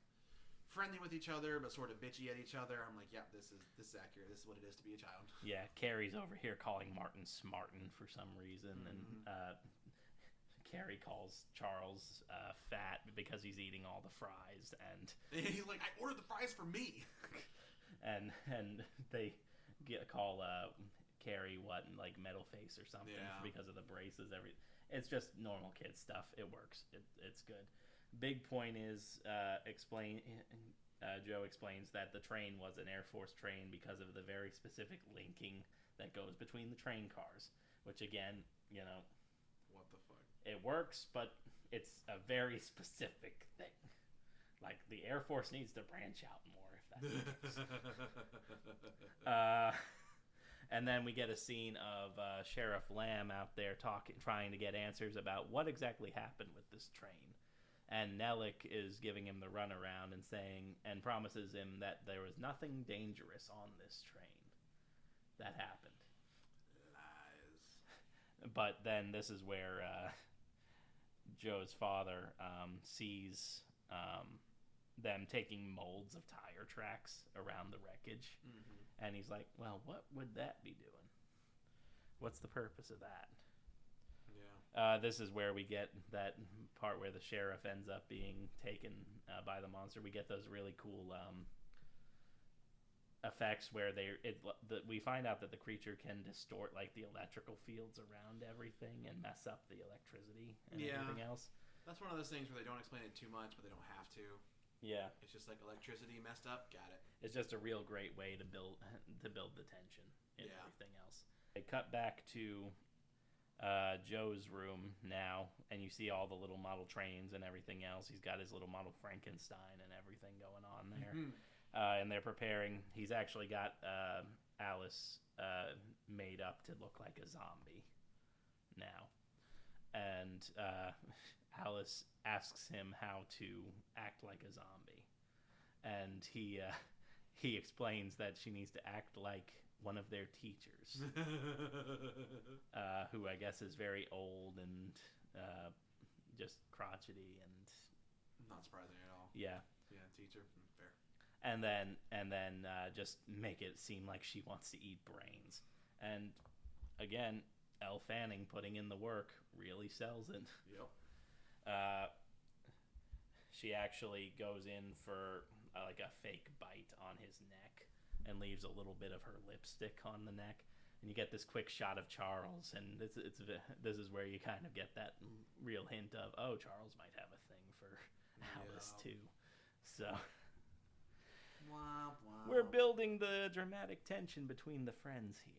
friendly with each other, but sort of bitchy at each other. I'm like, yeah, this is accurate. This is what it is to be a child. Yeah, Carrie's over here calling Martin Smartin for some reason, and Carrie calls Charles fat because he's eating all the fries, and he's like, I ordered the fries for me. and they call Carrie like metal face or something because of the braces. It's just normal kid stuff. It works. It's good. Big point is Joe explains that the train was an Air Force train because of the very specific linking that goes between the train cars, which again, what the fuck? It works, but it's a very specific thing. Like, the Air Force needs to branch out more, if that matters. And then we get a scene of Sheriff Lamb out there trying to get answers about what exactly happened with this train. And Nellick is giving him the runaround and promises him that there was nothing dangerous on this train that happened. Lies. But then this is where Joe's father sees them taking molds of tire tracks around the wreckage. Mm-hmm. And he's like, well, what would that be doing? What's the purpose of that? Yeah. This is where we get that part where the sheriff ends up being taken by the monster. We get those really cool effects where we find out that the creature can distort like the electrical fields around everything and mess up the electricity and everything else. That's one of those things where they don't explain it too much, but they don't have to. Yeah. It's just like electricity messed up, got it. It's just a real great way to build the tension and everything else. They cut back to Joe's room now, and you see all the little model trains and everything else. He's got his little model Frankenstein and everything going on there. And they're preparing. He's actually got Alice made up to look like a zombie now. And Alice asks him how to act like a zombie. And he explains that she needs to act like one of their teachers, who I guess is very old and just crotchety and not surprising at all. Yeah, teacher, fair. And then just make it seem like she wants to eat brains. And again, Elle Fanning putting in the work really sells it. Yep. She actually goes in for like a fake bite on his neck and leaves a little bit of her lipstick on the neck. And you get this quick shot of Charles, and this is where you kind of get that real hint of, oh, Charles might have a thing for Alice too. So Womp, womp. we're building the dramatic tension between the friends here.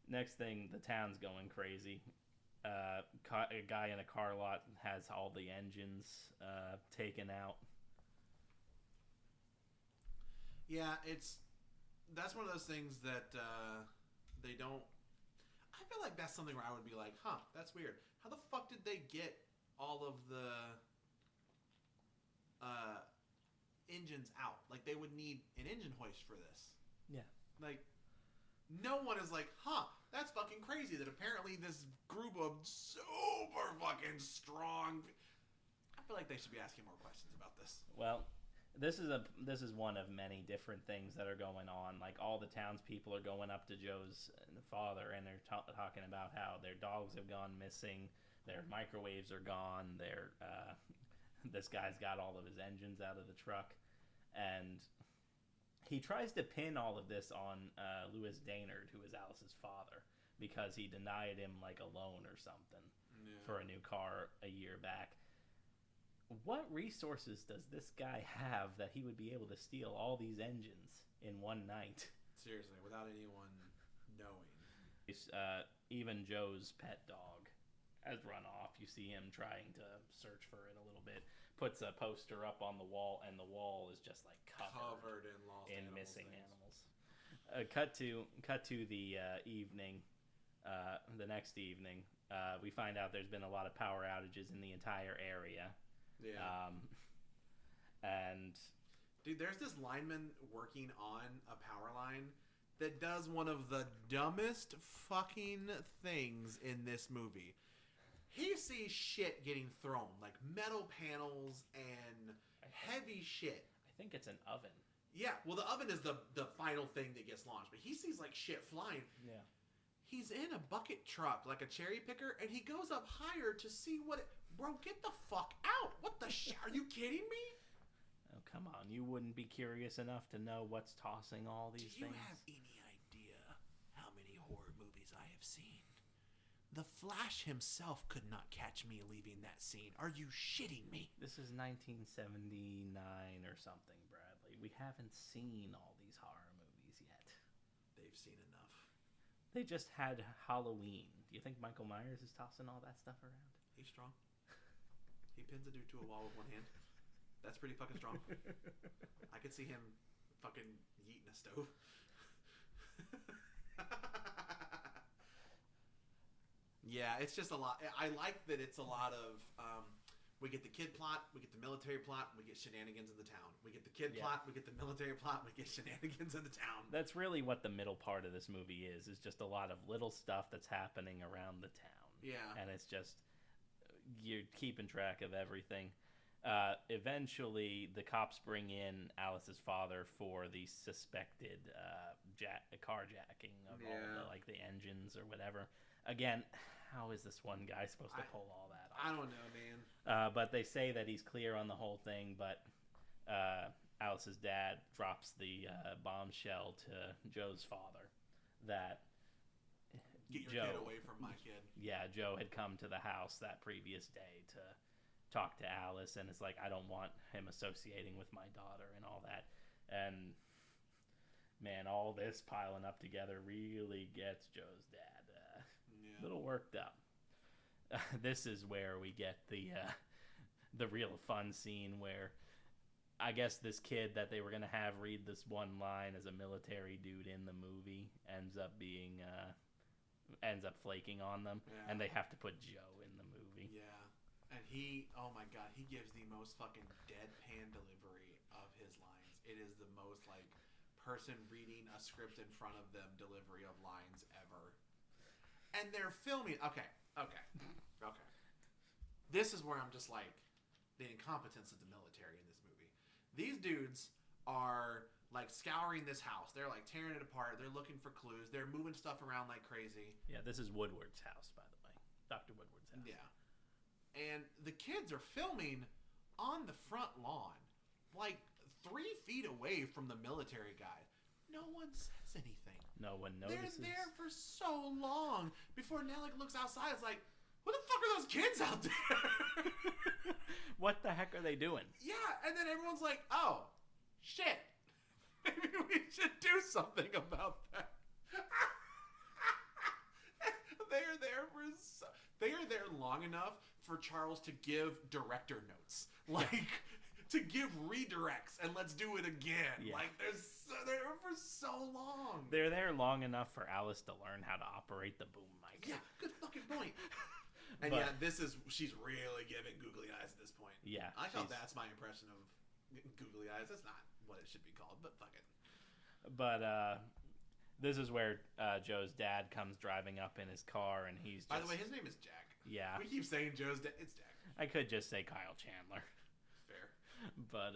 Next thing, the town's going crazy. A guy in a car lot has all the engines taken out. Yeah, that's one of those things that they don't. I feel like that's something where I would be like, huh, that's weird. How the fuck did they get all of the engines out? Like, they would need an engine hoist for this. Yeah. Like, no one is like, huh, that's fucking crazy that apparently this group of super fucking strong. I feel like they should be asking more questions about this. Well, this is one of many different things that are going on. Like, all the townspeople are going up to Joe's father, and they're talking about how their dogs have gone missing, their microwaves are gone, this guy's got all of his engines out of the truck, and he tries to pin all of this on Louis Daynard, who is Alice's father, because he denied him like a loan or something for a new car a year back. What resources does this guy have that he would be able to steal all these engines in one night? Seriously, without anyone knowing. Even Joe's pet dog has run off. You see him trying to search for it a little bit. Puts a poster up on the wall, and the wall is just like covered in lost missing animals. Cut to the evening. The next evening, we find out there's been a lot of power outages in the entire area. Yeah. And dude, there's this lineman working on a power line that does one of the dumbest fucking things in this movie. He sees shit getting thrown, like metal panels and heavy shit. I think it's an oven. Yeah, well, the oven is the final thing that gets launched, but he sees like shit flying. Yeah. He's in a bucket truck, like a cherry picker, and he goes up higher to see what it... Bro, get the fuck out! What the shit? Are you kidding me? Oh, come on. You wouldn't be curious enough to know what's tossing all these things? Do you have any idea how many horror movies I have seen? The Flash himself could not catch me leaving that scene. Are you shitting me? This is 1979 or something, Bradley. We haven't seen all these horror movies yet. They've seen enough. They just had Halloween. Do you think Michael Myers is tossing all that stuff around? He's strong. He pins a dude to a wall with one hand. That's pretty fucking strong. I could see him fucking yeeting a stove. Yeah, it's just a lot. I like that it's a lot of... we get the kid plot, we get the military plot, we get shenanigans in the town. We get the kid plot, we get the military plot, we get shenanigans in the town. That's really what the middle part of this movie is just a lot of little stuff that's happening around the town. Yeah. And it's just... you're keeping track of everything. Eventually, the cops bring in Alice's father for the suspected carjacking of all the engines or whatever. Again, how is this one guy supposed to pull all that off? I don't know, man. But they say that he's clear on the whole thing, but Alice's dad drops the bombshell to Joe's father that get your kid away from my kid. Yeah, Joe had come to the house that previous day to talk to Alice, and it's like, I don't want him associating with my daughter and all that. And man, all this piling up together really gets Joe's dad a little worked up. This is where we get the real fun scene where I guess this kid that they were going to have read this one line as a military dude in the movie ends up flaking on them, and they have to put Joe in the movie. Yeah. And he, oh my god, he gives the most fucking deadpan delivery of his lines. It is the most, like, person reading a script in front of them delivery of lines ever. And they're filming, okay. This is where I'm just like, the incompetence of the military in this movie. These dudes are like scouring this house. They're like tearing it apart. They're looking for clues. They're moving stuff around like crazy. Yeah, this is Woodward's house, by the way. Dr. Woodward's house. Yeah. And the kids are filming on the front lawn, like 3 feet away from the military guy. No one says anything. No one notices. They're there for so long before Nellick looks outside. It's like, what the fuck are those kids out there? What the heck are they doing? Yeah, and then everyone's like, oh, shit. Maybe we should do something about that. They are there long enough for Charles to give director notes. Like, to give redirects and let's do it again. Yeah. Like, they're there for so long. They're there long enough for Alice to learn how to operate the boom mic. Yeah, good fucking point. And she's really giving googly eyes at this point. Yeah. I thought that's my impression of googly eyes. That's not what it should be called, but fuck it. But this is where Joe's dad comes driving up in his car, and he's just... By the way, his name is Jack. Yeah. We keep saying Joe's dad. It's Jack. I could just say Kyle Chandler. Fair. But,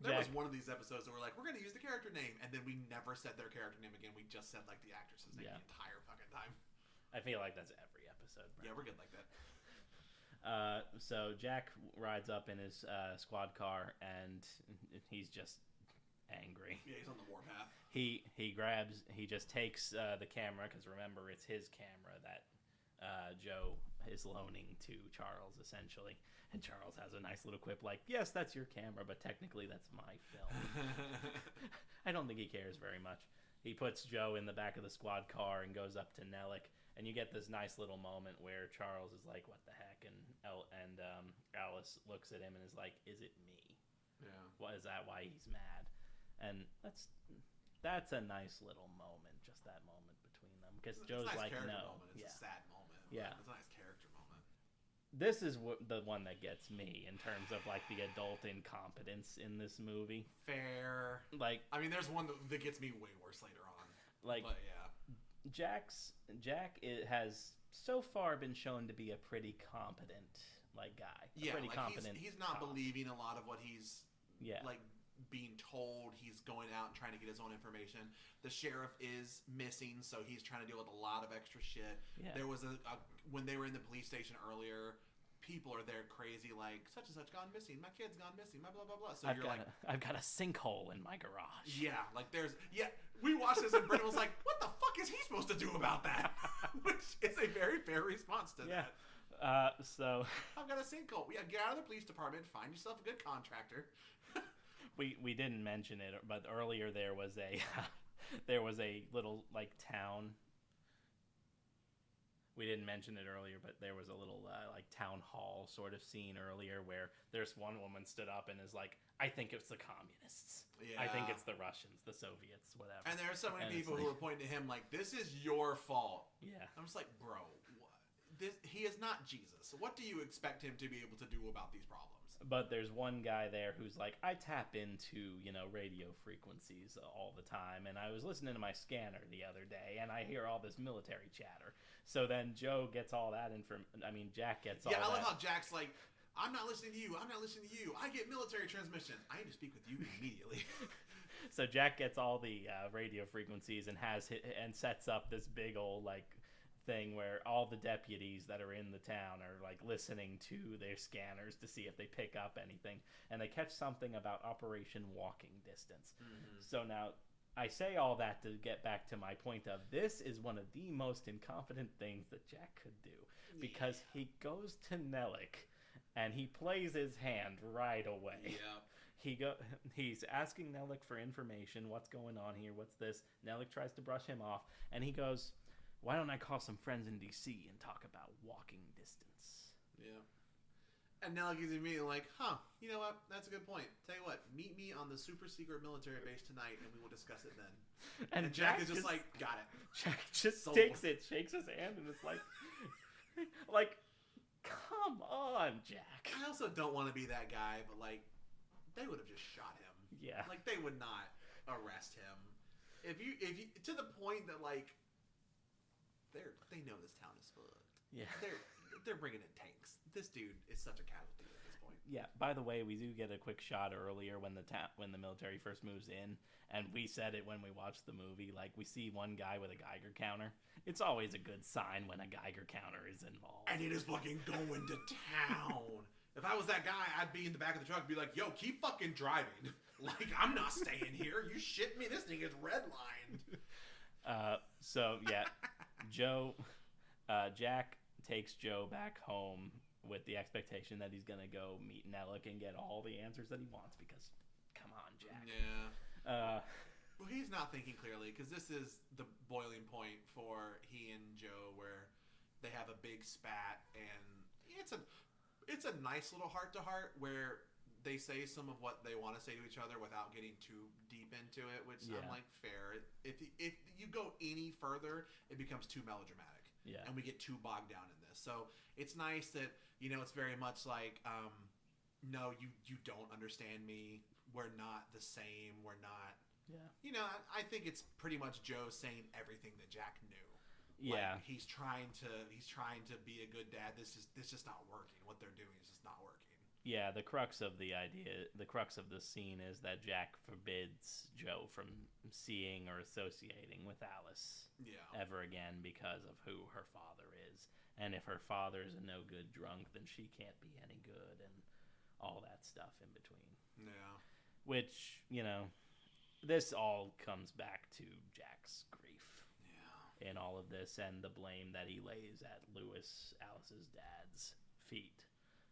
there was one of these episodes that we're like, we're going to use the character name, and then we never said their character name again. We just said, like, the actress's name the entire fucking time. I feel like that's every episode, bro. Yeah, we're good like that. So Jack rides up in his squad car, and he's just angry. Yeah, he's on the warpath. He just takes the camera, because remember, it's his camera that Joe is loaning to Charles, essentially. And Charles has a nice little quip like, yes, that's your camera, but technically that's my film. I don't think he cares very much. He puts Joe in the back of the squad car and goes up to Nellick, and you get this nice little moment where Charles is like, what the heck? And Alice looks at him and is like, is it me? Yeah. What is that? Why he's mad? And that's a nice little moment, just that moment between them. Because Joe's nice like, no. Moment. It's a sad moment. Yeah. It's a nice character moment. This is the one that gets me in terms of like the adult incompetence in this movie. Fair. Like, I mean, there's one that gets me way worse later on. Like, but yeah. Jack has so far been shown to be a pretty competent guy. Yeah, pretty competent. He's not believing a lot of what he's like being told. He's going out and trying to get his own information. The sheriff is missing, so he's trying to deal with a lot of extra shit. Yeah. There was when they were in the police station earlier, people are there crazy like, such and such gone missing, my kid's gone missing, my blah blah blah. So I've got a sinkhole in my garage. Yeah, like we watched this and Brendan was like, what the fuck is he supposed to do about that? Which is a very fair response to that. So I've got a sinkhole. Yeah, get out of the police department, find yourself a good contractor. We didn't mention it, but earlier there was a little town. We didn't mention it earlier, but there was a little town hall sort of scene earlier where there's one woman stood up and is like, I think it's the communists. Yeah. I think it's the Russians, the Soviets, whatever. And there are so many people who are pointing to him like, this is your fault. Yeah. I'm just like, bro, he is not Jesus. What do you expect him to be able to do about these problems? But there's one guy there who's like, I tap into, radio frequencies all the time, and I was listening to my scanner the other day, and I hear all this military chatter. So then Joe gets all that Jack gets all that. Yeah, I love how Jack's like, I'm not listening to you, I'm not listening to you. I get military transmissions. I need to speak with you immediately. So Jack gets all the radio frequencies and sets up this big old, thing where all the deputies that are in the town are listening to their scanners to see if they pick up anything, and they catch something about Operation Walking Distance. Mm-hmm. So now I say all that to get back to my point of this is one of the most incompetent things that Jack could do, because he goes to Nellick and he plays his hand right away. Yeah. He's asking Nellick for information. What's going on here? What's this? Nellick tries to brush him off, and he goes, why don't I call some friends in D.C. and talk about walking distance? Yeah. And Nellick is immediately like, you know what? That's a good point. Tell you what, meet me on the super secret military base tonight, and we will discuss it then. And Jack is just like, got it. Jack just takes it, shakes his hand, and it's like, come on, Jack. I also don't want to be that guy, but they would have just shot him. Yeah. They would not arrest him. If you to the point that they know this town is fucked. Yeah. they're bringing in tanks. This dude is such a casualty at this point. Yeah. By the way, we do get a quick shot earlier when the military first moves in, and we said it when we watched the movie. Like, we see one guy with a Geiger counter. It's always a good sign when a Geiger counter is involved. And it is fucking going to town. If I was that guy, I'd be in the back of the truck and be like, yo, keep fucking driving. Like, I'm not staying here. You shit me. This thing is redlined. So, yeah, Jack takes Joe back home with the expectation that he's going to go meet Nellick and get all the answers that he wants because, come on, Jack. Yeah. Well, he's not thinking clearly because this is the boiling point for he and Joe where they have a big spat, and it's a nice little heart-to-heart where they say some of what they want to say to each other without getting too deep into it, which I'm like, fair. If you go any further, it becomes too melodramatic. Yeah. And we get too bogged down in this. So it's nice that, it's very much like, no, you don't understand me. We're not the same. We're not. Yeah. I think it's pretty much Joe saying everything that Jack knew. Yeah. Like, he's trying to be a good dad. This just not working. What they're doing is just not working. Yeah, the crux of the scene is that Jack forbids Joe from seeing or associating with Alice ever again because of who her father is. And if her father's a no-good drunk, then she can't be any good, and all that stuff in between. Yeah. Which, this all comes back to Jack's grief in all of this, and the blame that he lays at Louis, Alice's dad's feet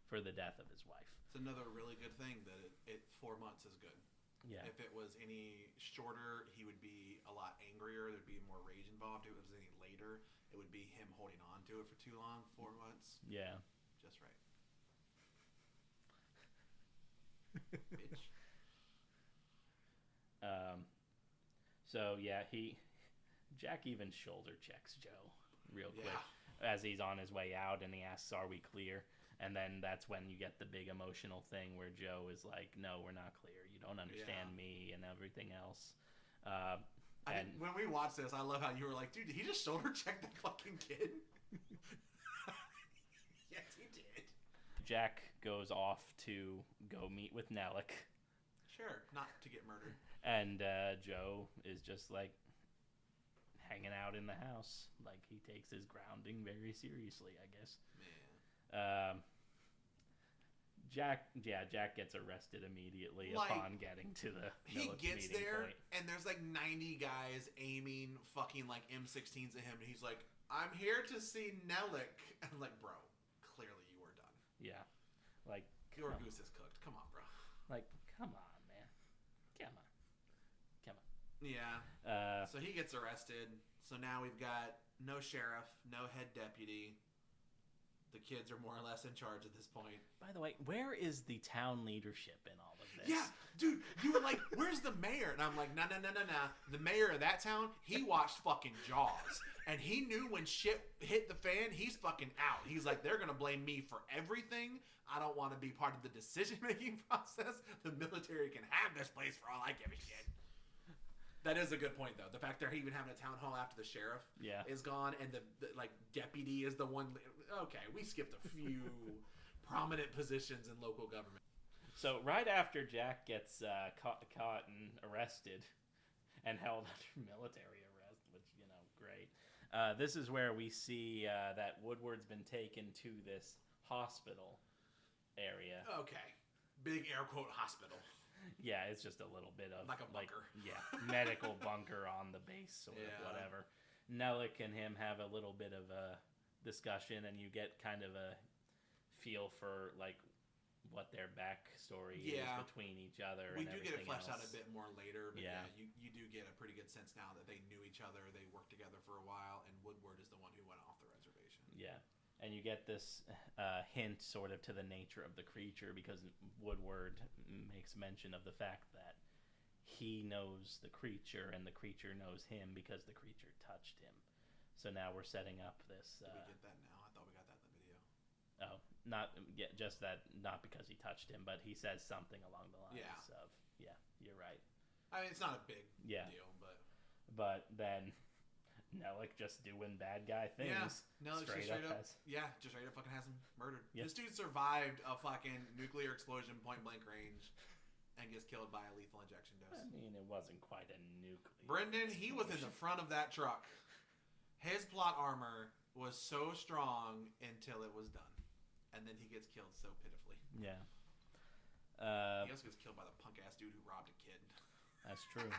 for the death of his wife. It's another really good thing that it 4 months is good. Yeah. If it was any shorter, he would be a lot angrier. There'd be more rage involved. If it was any later, it would be him holding on to it for too long. 4 months. Yeah. Just right. Bitch. So yeah, Jack even shoulder checks Joe real quick as he's on his way out, and he asks, "Are we clear?" And then that's when you get the big emotional thing where Joe is like, "No, we're not clear. You don't understand me," and everything else. When we watched this, I love how you were like, "Dude, did he just shoulder check that fucking kid?" Yes, he did. Jack goes off to go meet with Nellick. Sure, not to get murdered. And Joe is just like hanging out in the house. Like, he takes his grounding very seriously, I guess. Man. Jack gets arrested immediately upon getting to the he gets there point. And there's like 90 guys aiming fucking like M16s at him, and he's like, "I'm here to see Nellick." And I'm like, bro, clearly you were done. Yeah. Like, your goose is cooked. Come on, bro. Like, come on, man. Come on. Yeah. So he gets arrested. So now we've got no sheriff, no head deputy. The kids are more or less in charge at this point. By the way, where is the town leadership in all of this? Yeah, dude, you were like, "Where's the mayor?" And I'm like, "No. The mayor of that town, he watched fucking Jaws. And he knew when shit hit the fan, he's fucking out. He's like, they're going to blame me for everything. I don't want to be part of the decision-making process. The military can have this place for all I give a shit." That is a good point, though. The fact they're even having a town hall after the sheriff is gone, and the deputy is the one. Okay, we skipped a few prominent positions in local government. So right after Jack gets caught and arrested and held under military arrest, which, great. This is where we see that Woodward's been taken to this hospital area. Okay. Big air quote hospital. Yeah, it's just a little bit of like a bunker. Medical bunker on the base, sort of, whatever. Nellick and him have a little bit of a discussion, and you get kind of a feel for like what their backstory is between each other. We and do get it fleshed else. out a bit more later, but you do get a pretty good sense now that they knew each other, they worked together for a while, and Woodward is the one who went off the reservation. Yeah. And you get this hint sort of to the nature of the creature, because Woodward makes mention of the fact that he knows the creature and the creature knows him because the creature touched him. So now we're setting up this... Did we get that now? I thought we got that in the video. Oh, just that, not because he touched him, but he says something along the lines of, you're right. I mean, it's not a big deal, but... But then... Nellick just doing bad guy things. Yeah, Nellick straight up fucking has him murdered. Yep. This dude survived a fucking nuclear explosion point blank range and gets killed by a lethal injection dose. I mean, it wasn't quite a nuclear. Brendan, he was in the front of that truck. His plot armor was so strong until it was done, and then he gets killed so pitifully. Yeah. He also gets killed by the punk ass dude who robbed a kid. That's true.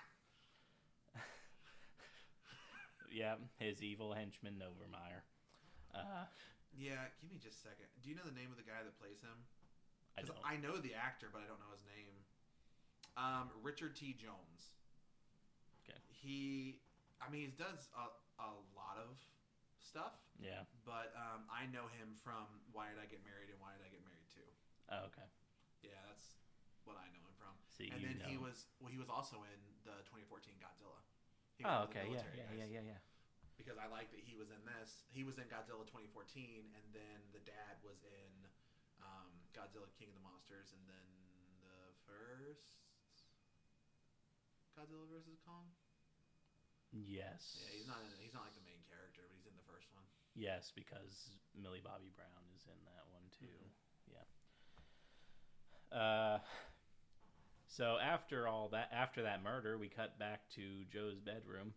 Yeah, his evil henchman Novermeyer. Yeah, give me just a second. Do you know the name of the guy that plays him? I don't. I know the actor, but I don't know his name. Richard T. Jones. Okay. He does a lot of stuff. Yeah. But I know him from Why Did I Get Married and Why Did I Get Married Too. Oh, okay. Yeah, that's what I know him from. So and then he was also in the 2014 Godzilla. Oh, okay. Yeah. Because I like that he was in this. He was in Godzilla 2014, and then the dad was in Godzilla King of the Monsters, and then the first Godzilla vs. Kong. Yes. Yeah, he's not like the main character, but he's in the first one. Yes, because Millie Bobby Brown is in that one too. Mm-hmm. Yeah. So after that murder, we cut back to Joe's bedroom.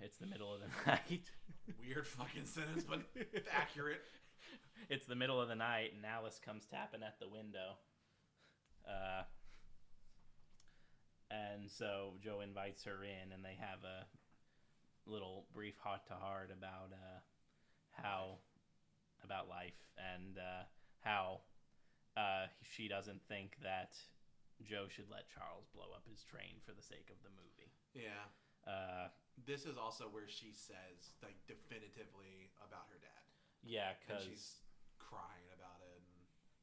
It's the middle of the night. Weird fucking sentence, but accurate. It's the middle of the night, and Alice comes tapping at the window. And so Joe invites her in, and they have a little brief heart-to-heart about life, and how she doesn't think that Joe should let Charles blow up his train for the sake of the movie. Yeah. This is also where she says, like, definitively about her dad. Yeah, because she's crying about it.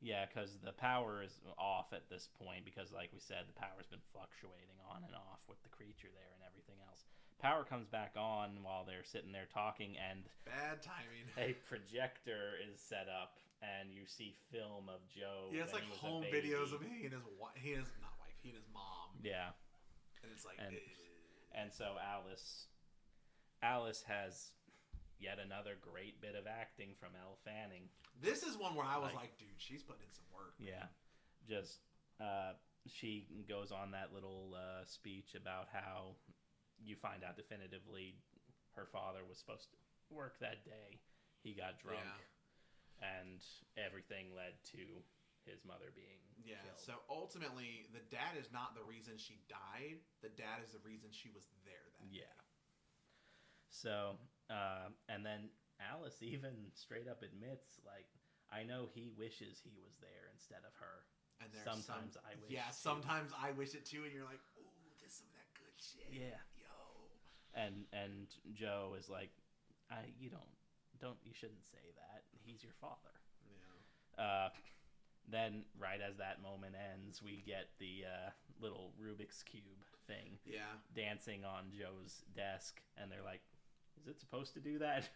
Yeah, because the power is off at this point because, like we said, the power's been fluctuating on and off with the creature there and everything else. Power comes back on while they're sitting there talking, and bad timing. A projector is set up, and you see film of Joe. Yeah, it's like home videos of he and his wife. He and his mom. Yeah, and it's like, and so Alice has yet another great bit of acting from Elle Fanning. This is one where I was like, dude, she's putting in some work. Yeah, just she goes on that little speech about how you find out definitively her father was supposed to work that day. He got drunk, and everything led to his mother being killed. So ultimately, the dad is not the reason she died. The dad is the reason she was there that day. So, and then Alice even straight up admits, like, I know he wishes he was there instead of her. And sometimes I wish. Yeah, sometimes I wish it too, and you're like, ooh, this is some of that good shit. Yeah. Yo. And Joe is like, you shouldn't say that. He's your father. Yeah. Then, right as that moment ends, we get the little Rubik's Cube thing. Yeah. Dancing on Joe's desk, and they're like, is it supposed to do that?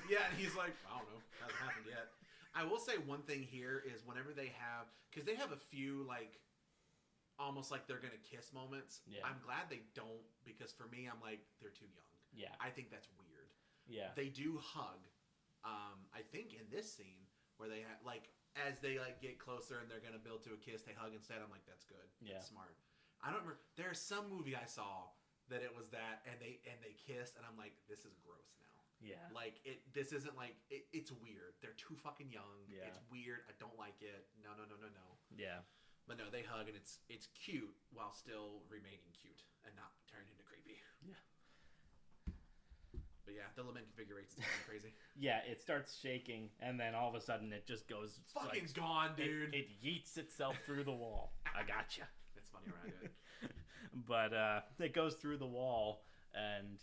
Yeah, and he's like, I don't know. Hasn't happened yet. I will say one thing here is whenever they have, because they have a few, like, almost like they're going to kiss moments. Yeah. I'm glad they don't, because for me, I'm like, they're too young. Yeah. I think that's weird. Yeah. They do hug. I think in this scene where they have, like, as they, like, get closer and they're going to build to a kiss, they hug instead. I'm like, that's good. Yeah. That's smart. I don't remember. There's some movie I saw that it was that, and they kissed, and I'm like, this is gross now. Yeah. Like, this isn't like, it's weird. They're too fucking young. Yeah. It's weird. I don't like it. No. Yeah. But no, they hug, and it's cute while still remaining cute and not turning into creepy. Yeah. But yeah, the lament configurates. It's kind of crazy. Yeah, it starts shaking, and then all of a sudden it just goes... Fucking gone, dude. It yeets itself through the wall. I gotcha. It's funny when I do it. But it goes through the wall, and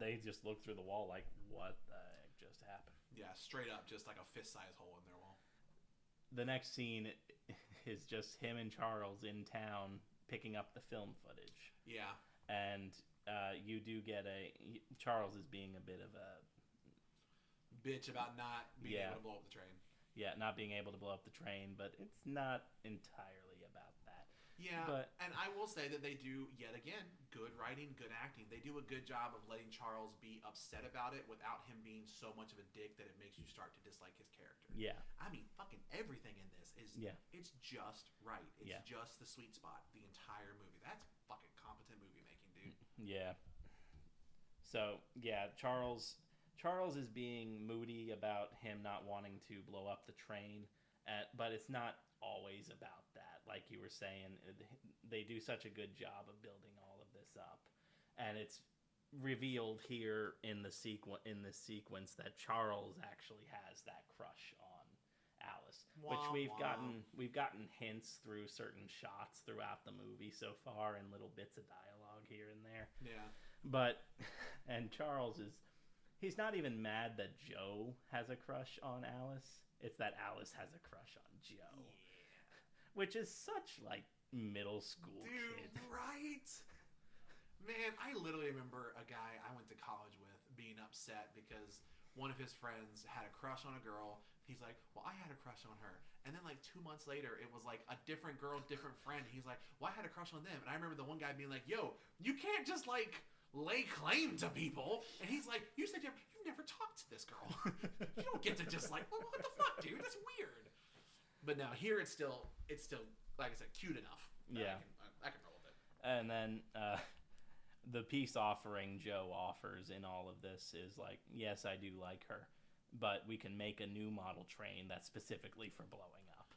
they just look through the wall like, what the heck just happened? Yeah, straight up, just like a fist-sized hole in their wall. The next scene is just him and Charles in town picking up the film footage. Yeah. And you do get Charles is being a bit of a bitch about not being able to blow up the train. Yeah, not being able to blow up the train, but it's not entirely about that. Yeah, But and I will say that they do, yet again, good writing, good acting. They do a good job of letting Charles be upset about it without him being so much of a dick that it makes you start to dislike his character. yeah, I mean, fucking everything in this is, yeah, it's just right. It's Yeah. just the sweet spot, the entire movie. That's fucking competent movie making, dude. yeah. So yeah, Charles is being moody about him not wanting to blow up the train, but it's not always about that. Like you were saying, they do such a good job of building all of this up, and it's revealed here in this sequence that Charles actually has that crush on Alice, which we've gotten hints through certain shots throughout the movie so far, and little bits of dialogue here and there. Yeah. But and he's not even mad that Joe has a crush on Alice. It's that Alice has a crush on Joe. Yeah. Which is such like middle school Dude, kid. right? Man, I literally remember a guy I went to college with being upset because one of his friends had a crush on a girl. He's like, well, I had a crush on her. And then like 2 months later, it was like a different girl, different friend. He's like, well, I had a crush on them. And I remember the one guy being like, yo, you can't just like lay claim to people. And he's like, you said you've never talked to this girl. You don't get to just like, well, what the fuck, dude? That's weird. But no, here it's still like I said, cute enough. Yeah. I can roll with it. And then the peace offering Joe offers in all of this is like, yes, I do like her, but we can make a new model train that's specifically for blowing up.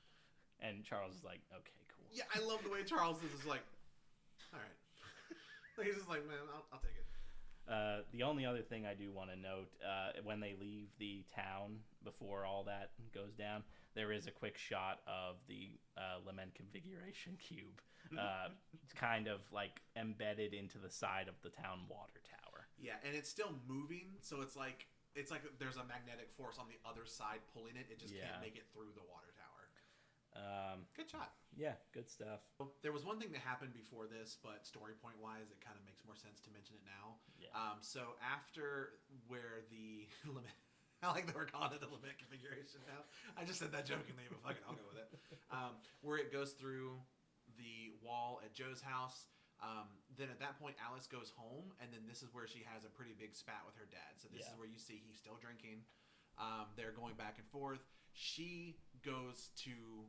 And Charles is like, okay, cool. Yeah, I love the way Charles is like, all right. He's just like, man, I'll take it. The only other thing I do want to note, when they leave the town before all that goes down, there is a quick shot of the Lament configuration cube. It's kind of like embedded into the side of the town water tower. Yeah, and it's still moving, so it's like there's a magnetic force on the other side pulling it. It just can't make it through the water tower. Good shot. Yeah, good stuff. There was one thing that happened before this, but story point wise, it kind of makes more sense to mention it now. Yeah. So after where the Lament, I like that we're calling it the Lament configuration now. I just said that jokingly, but fuck it, I'll go with it. Where it goes through the wall at Joe's house. Then at that point, Alice goes home, and then this is where she has a pretty big spat with her dad. So this is where you see he's still drinking. They're going back and forth. She goes to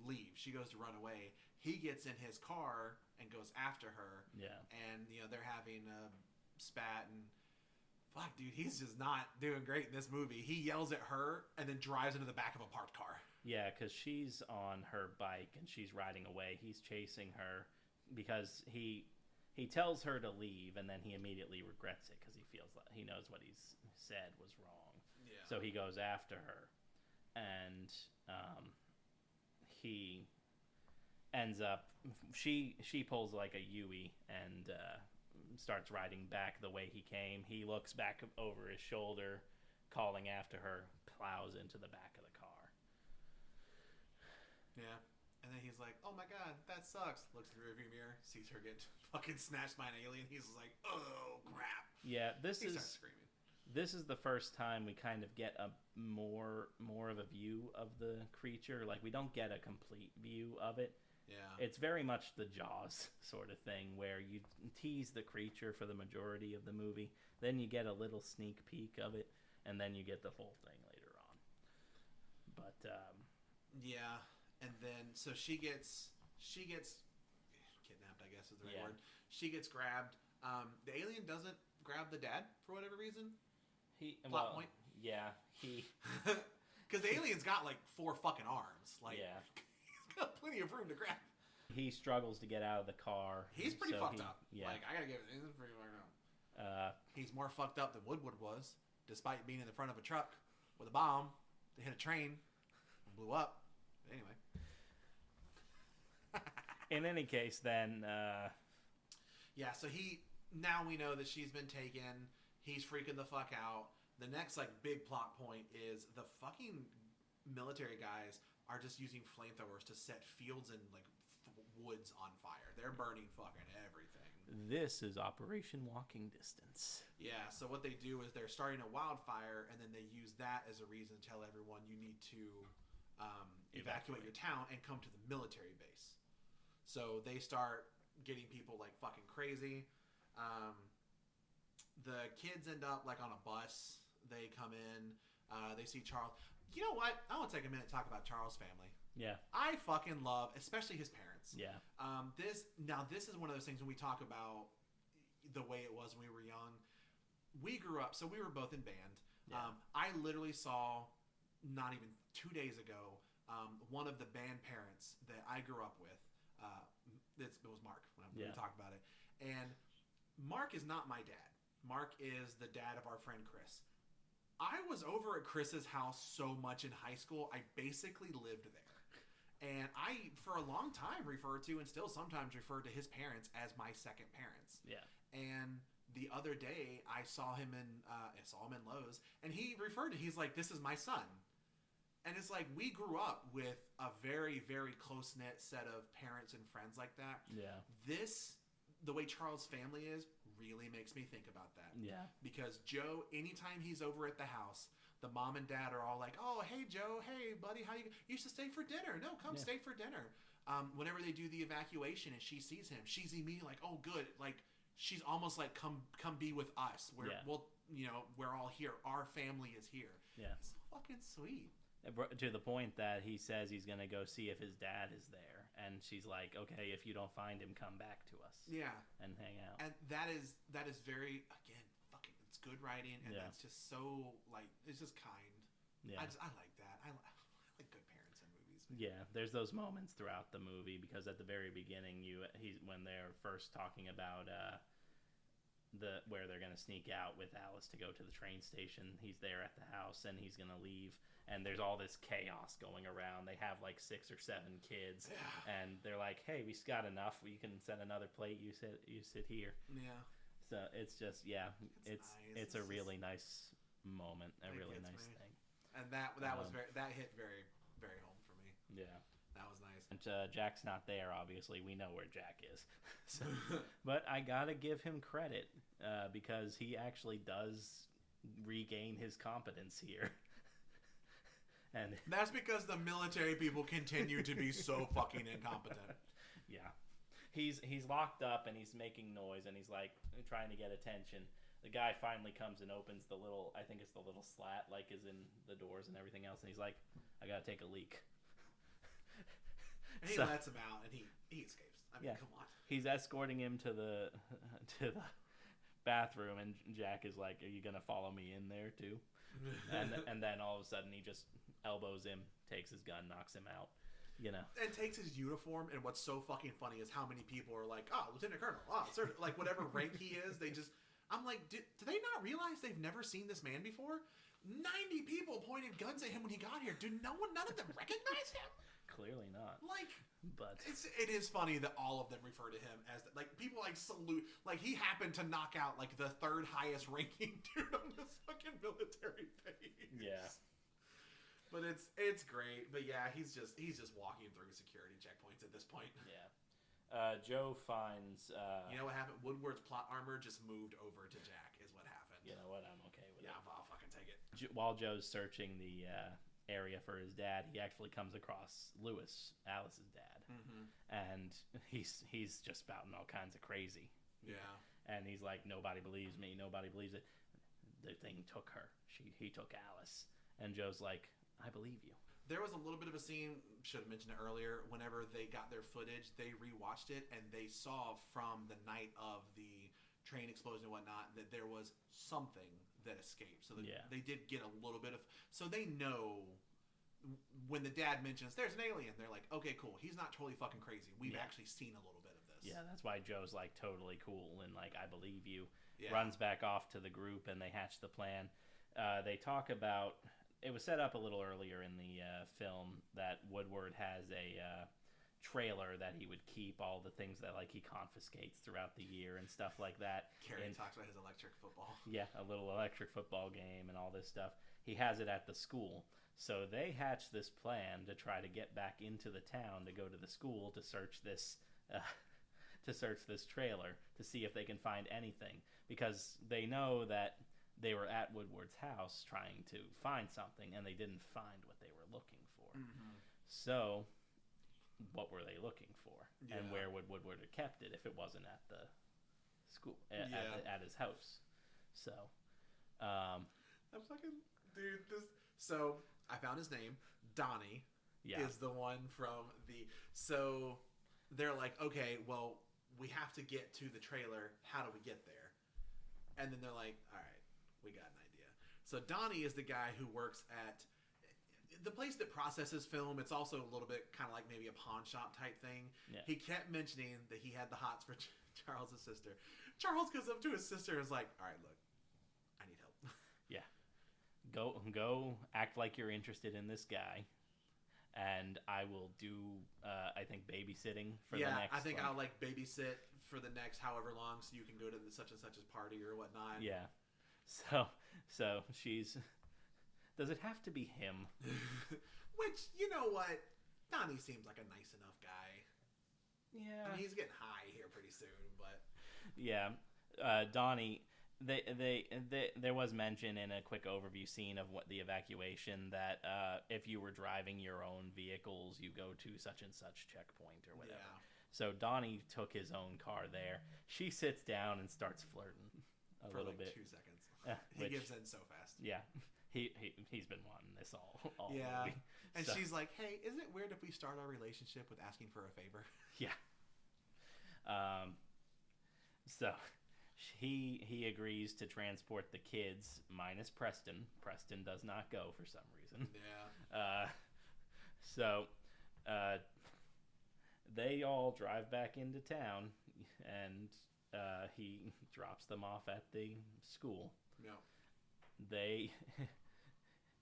leave. She goes to run away. He gets in his car and goes after her. Yeah. And, they're having a spat, and fuck, dude, he's just not doing great in this movie. He yells at her and then drives into the back of a parked car. Yeah, because she's on her bike and she's riding away. He's chasing her because he tells her to leave, and then he immediately regrets it because he feels like he knows what he's said was wrong. Yeah. So he goes after her, and he ends up she pulls like a Yui and starts riding back the way he came. He looks back over his shoulder, calling after her, plows into the back of the car. Yeah. And then he's like, oh my god, that sucks. Looks in the rearview mirror, sees her get fucking snatched by an alien. He's like, oh crap. Yeah, He starts screaming. This is the first time we kind of get a more of a view of the creature. Like, we don't get a complete view of it. Yeah. It's very much the Jaws sort of thing, where you tease the creature for the majority of the movie, then you get a little sneak peek of it, and then you get the full thing later on. But yeah, and then so she gets kidnapped, I guess is the right word. She gets grabbed. The alien doesn't grab the dad for whatever reason. Plot point. Yeah, because the alien's got like 4 fucking arms. Like, yeah. He's got plenty of room to grab. He struggles to get out of the car. He's pretty fucked up. Yeah. Like, I gotta give it. He's pretty fucked up. He's more fucked up than Woodward was, despite being in the front of a truck with a bomb that hit a train, and blew up. But anyway. In any case, then. Yeah. So now we know that she's been taken. He's freaking the fuck out. The next like big plot point is the fucking military guys are just using flamethrowers to set fields and like woods on fire. They're burning fucking everything. This is Operation Walking Distance. Yeah, so what they do is they're starting a wildfire, and then they use that as a reason to tell everyone you need to evacuate your town and come to the military base. So they start getting people like fucking crazy. The kids end up like on a bus. They come in. They see Charles. You know what? I want to take a minute to talk about Charles' family. Yeah. I fucking love, especially his parents. Yeah. This is one of those things when we talk about the way it was when we were young. We grew up, so we were both in band. Yeah. I literally saw, not even 2 days ago, one of the band parents that I grew up with. It was Mark when we talked about it. And Mark is not my dad. Mark is the dad of our friend Chris. I was over at Chris's house so much in high school, I basically lived there. And I, for a long time, referred to and still sometimes refer to his parents as my second parents. Yeah. And the other day, I saw him in Lowe's, and he referred to, he's like, this is my son. And it's like, we grew up with a very, very close-knit set of parents and friends like that. Yeah. The way Charles' family is, really makes me think about that. Yeah. Because Joe, anytime he's over at the house, the mom and dad are all like, oh, hey, Joe, hey, buddy, how you used to stay for dinner. No, come stay for dinner. Whenever they do the evacuation and she sees him, she's immediately like, oh, good. Like, she's almost like, come be with us. We're all here. Our family is here. Yeah. It's so fucking sweet. To the point that he says he's going to go see if his dad is there. And she's like, okay, if you don't find him, come back to us. Yeah. And hang out. And that is very, again, fucking, it's good writing. And that's just so, like, it's just kind. Yeah. I like that. I like good parents in movies. Man. Yeah. There's those moments throughout the movie because at the very beginning, when they're first talking about where they're going to sneak out with Alice to go to the train station, he's there at the house and he's going to leave. And there's all this chaos going around. They have like 6 or 7 kids, and they're like, "Hey, we got enough. You can send another plate. You sit here." Yeah. So it's just it's nice. a really nice moment, a really nice thing. And that hit very, very home for me. Yeah, that was nice. And Jack's not there. Obviously, we know where Jack is. So, but I gotta give him credit because he actually does regain his competence here. And that's because the military people continue to be so fucking incompetent. Yeah. He's locked up and he's making noise and he's like trying to get attention. The guy finally comes and opens the little, I think it's the little slat like is in the doors and everything else, and he's like, I gotta take a leak. And he lets him out and he escapes. I mean, come on. He's escorting him to the bathroom and Jack is like, are you gonna follow me in there too? and then all of a sudden he just elbows him, takes his gun, knocks him out, and takes his uniform. And what's so fucking funny is how many people are like, oh, Lieutenant Colonel, oh, sir, like whatever rank he is, I'm like, do they not realize they've never seen this man before? 90 people pointed guns at him when he got here. None of them recognize him? Clearly not. Like, but it is funny that all of them refer to him as like people like salute, like he happened to knock out like the 3rd highest ranking dude on this fucking military base. Yeah. But it's great. But yeah, he's just walking through security checkpoints at this point. Yeah. Joe finds. You know what happened? Woodward's plot armor just moved over to Jack. Is what happened. You know what? I'm okay with it. Yeah, I'll fucking take it. While Joe's searching the area for his dad, he actually comes across Lewis, Alice's dad, and he's just spouting all kinds of crazy. Yeah. And he's like, nobody believes me. Nobody believes it. The thing took her. He took Alice. And Joe's like, I believe you. There was a little bit of a scene, should have mentioned it earlier, whenever they got their footage, they rewatched it, and they saw from the night of the train explosion and whatnot that there was something that escaped. So they did get a little bit of... So they know when the dad mentions, there's an alien, they're like, okay, cool. He's not totally fucking crazy. We've actually seen a little bit of this. Yeah, that's why Joe's like totally cool and like, I believe you. Yeah. Runs back off to the group and they hatch the plan. They talk about... It was set up a little earlier in the film that Woodward has a trailer that he would keep all the things that like he confiscates throughout the year and stuff like that. Carrie talks about his electric football. Yeah, a little electric football game and all this stuff. He has it at the school. So they hatch this plan to try to get back into the town to go to the school to search this trailer to see if they can find anything, because they know that they were at Woodward's house trying to find something, and they didn't find what they were looking for. Mm-hmm. So what were they looking for, Yeah. and where would Woodward have kept it if it wasn't at the school at his house? So, I'm fucking dude. So I found his name. Donnie is the one from the. So they're like, okay, well, we have to get to the trailer. How do we get there? And then they're like, all right, we got an idea. So Donnie is the guy who works at the place that processes film. It's also a little bit kind of like maybe a pawn shop type thing. Yeah. He kept mentioning that he had the hots for Charles' sister. Charles goes up to his sister and is like, all right, look, I need help. Yeah. Go act like you're interested in this guy. And I will do, I think, babysitting for the next. Yeah, I think I'll like babysit for the next however long, so you can go to the such and such's party or whatnot. Yeah. So she's. Does it have to be him? Which, you know what, Donnie seems like a nice enough guy. Yeah. I mean, he's getting high here pretty soon, but. Yeah, Donnie. There was mention in a quick overview scene of what the evacuation that if you were driving your own vehicles, you go to such and such checkpoint or whatever. Yeah. So Donnie took his own car there. She sits down and starts flirting for little like bit. 2 seconds. He gives in so fast. Yeah, he's been wanting this all yeah. movie. And she's like, "Hey, isn't it weird if we start our relationship with asking for a favor?" Yeah. So. He agrees to transport the kids minus Preston. Preston does not go for some reason. Yeah. So they all drive back into town, and he drops them off at the school. Yeah.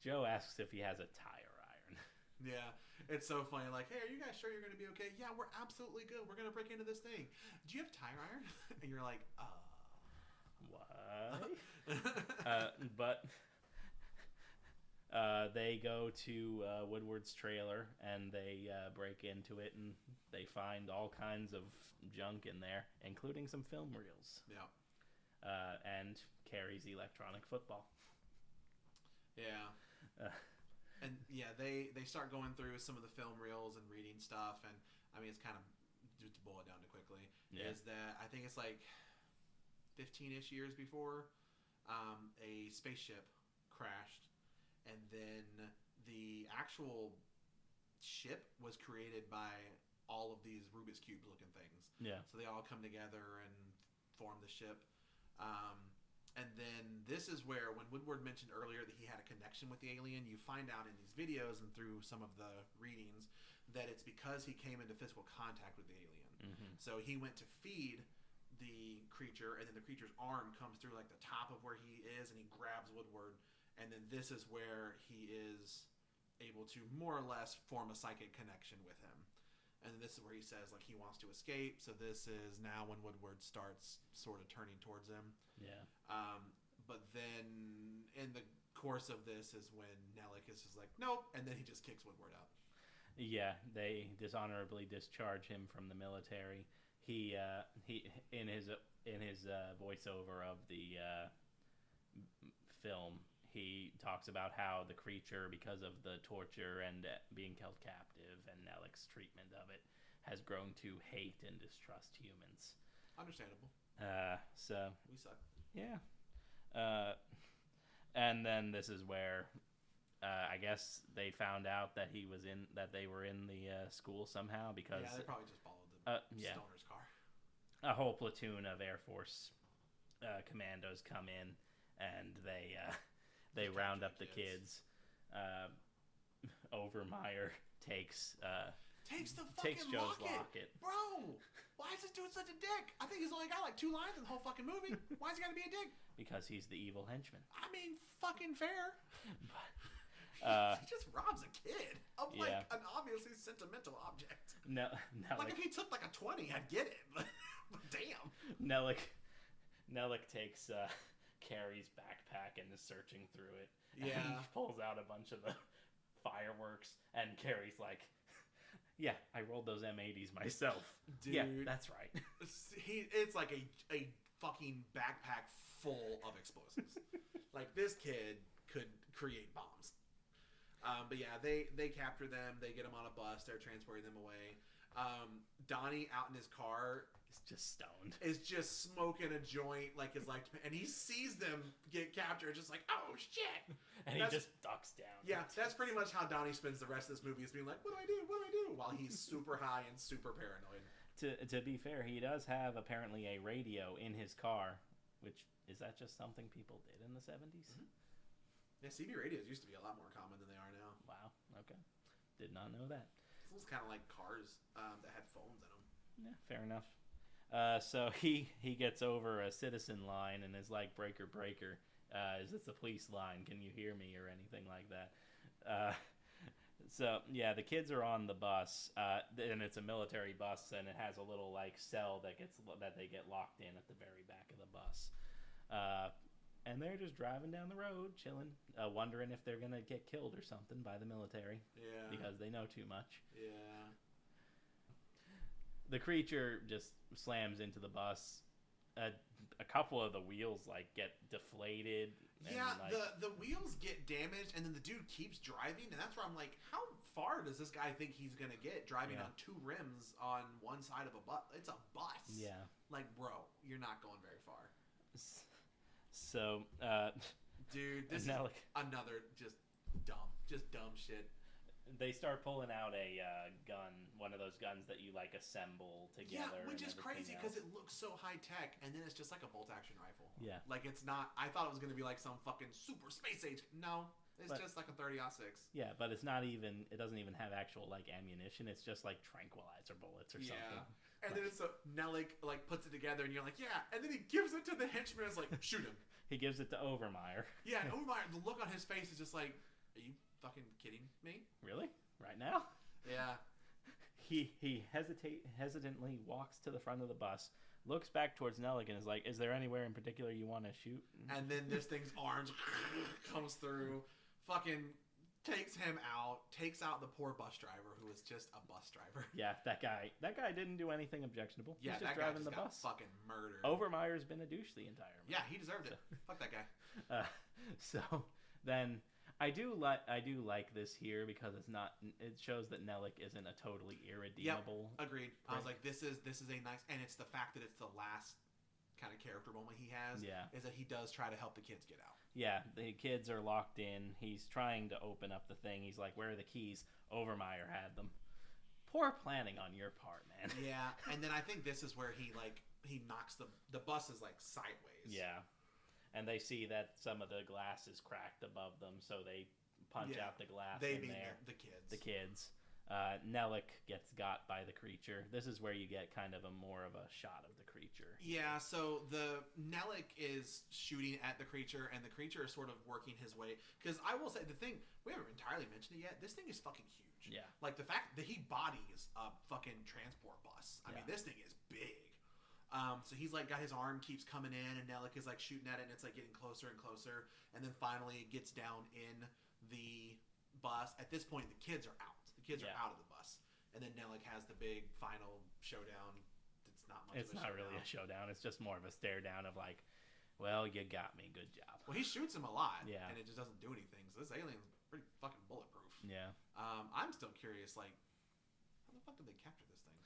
Joe asks if he has a tire iron. Yeah. It's so funny. Like, hey, are you guys sure you're going to be okay? Yeah, we're absolutely good. We're going to break into this thing. Do you have a tire iron? And you're like, but they go to Woodward's trailer and they break into it, and they find all kinds of junk in there, including some film reels. Yeah. And Carrie's electronic football. Yeah. And yeah, they start going through some of the film reels and reading stuff, and I mean, it's kind of, just to boil it down to quickly, is that I think it's like 15-ish years before a spaceship crashed, and then the actual ship was created by all of these Rubik's Cube looking things. Yeah. So they all come together and form the ship. And then this is where, when Woodward mentioned earlier that he had a connection with the alien, you find out in these videos and through some of the readings that it's because he came into physical contact with the alien. Mm-hmm. So he went to feed the creature, and then the creature's arm comes through like the top of where he is, and he grabs Woodward, and then this is where he is able to more or less form a psychic connection with him. And this is where he says like he wants to escape. So this is now when Woodward starts sort of turning towards him. Yeah. But then in the course of this is when Nellick is just like, nope, and then he just kicks Woodward out. Yeah, they dishonorably discharge him from the military. He in his voiceover of the film, he talks about how the creature, because of the torture and being held captive and Nellick's treatment of it, has grown to hate and distrust humans. Understandable. So we suck. Yeah. And then this is where I guess they found out that they were in the school somehow, because they probably just followed the stoner's car. A whole platoon of Air Force commandos come in, and they round up the kids. Overmeyer takes Joe's locket. Bro, why is this dude such a dick? I think he's only got like 2 lines in the whole fucking movie. Why's he gotta be a dick? Because he's the evil henchman. I mean, fucking fair. He just robs a kid of like an obviously sentimental object. No, like if he took like a 20, I'd get it. But damn. Nellick takes Carrie's backpack and is searching through it. Yeah. And he pulls out a bunch of the fireworks, and Carrie's like, "Yeah, I rolled those M80s myself." Dude, yeah, that's right. It's like a fucking backpack full of explosives. Like, this kid could create bombs. But yeah, they capture them. They get them on a bus. They're transporting them away. Donnie out in his car He's just stoned. is just smoking a joint like his life, and he sees them get captured, just like, oh shit, And he just ducks down. Yeah, that's pretty much how Donnie spends the rest of this movie, is being like, what do I do? What do I do? While he's super high and super paranoid. To be fair, he does have apparently a radio in his car, which is that just something people did in the 70s? Mm-hmm. Yeah, CB radios used to be a lot more common than they are now. Wow. Okay. Did not know that. It's kind of like cars that had phones in them. Yeah, fair enough. So he gets over a citizen line and is like, breaker, breaker. Is this a police line? Can you hear me or anything like that? So yeah, the kids are on the bus, and it's a military bus, and it has a little like cell that they get locked in at the very back of the bus. And they're just driving down the road, chilling, wondering if they're gonna get killed or something by the military. Yeah. Because they know too much. Yeah. The creature just slams into the bus. A couple of the wheels like get deflated. And, yeah, like, the wheels get damaged, and then the dude keeps driving, and that's where I'm like, how far does this guy think he's gonna get driving on two rims on one side of a bus? It's a bus. Yeah. Like, bro, you're not going very far. So, dude, this is another just dumb shit. They start pulling out a gun, one of those guns that you like assemble together. Yeah, which is crazy because it looks so high tech, and then it's just like a bolt action rifle. Yeah, like it's not. I thought it was gonna be like some fucking super space age. No, it's just like a 30-06. Yeah, but it's not even. It doesn't even have actual like ammunition. It's just like tranquilizer bullets or something. Yeah, and then it's Nellick like puts it together, and you're like, yeah, and then he gives it to the henchman. It's like, shoot him. He gives it to Overmeyer. Yeah, and Overmeyer, the look on his face is just like, are you fucking kidding me? Really? Right now? Yeah. He hesitantly walks to the front of the bus, looks back towards Nellick, and is like, is there anywhere in particular you want to shoot? And then this thing's arms comes through, fucking takes him out, takes out the poor bus driver who is just a bus driver. Yeah, that guy didn't do anything objectionable. Yeah, He's just that guy driving just the got bus. fucking murdered. Overmeyer's been a douche the entire movie. Yeah, he deserved it. Fuck that guy. So then I do like this here because it shows that Nellick isn't a totally irredeemable. Yep, agreed. I was like, this is a nice, and it's the fact that it's the last kind of character moment he has. Yeah. Is that he does try to help the kids get out. Yeah, the kids are locked in. He's trying to open up the thing. He's like, where are the keys? Overmeyer had them. Poor planning on your part, man. Yeah, and then I think this is where he knocks the bus is like sideways. Yeah. And they see that some of the glass is cracked above them, so they punch out the glass in there. The kids. The kids. Nellick gets got by the creature. This is where you get kind of more of a shot of the creature. Yeah, so the Nellick is shooting at the creature, and the creature is sort of working his way. Because I will say, the thing, we haven't entirely mentioned it yet, this thing is fucking huge. Yeah. Like, the fact that he bodies a fucking transport bus. I mean, this thing is big. So he's like got his arm keeps coming in, and Nellick is like shooting at it, and it's like getting closer and closer, and then finally it gets down in the bus. At this point, the kids are out. The kids are out of the bus, and then Nellick has the big final showdown. It's not much. It's not really a showdown. It's just more of a stare down of like, well, you got me. Good job. Well, he shoots him a lot, yeah, and it just doesn't do anything. So this alien's pretty fucking bulletproof. Yeah. I'm still curious, like, how the fuck did they capture this thing?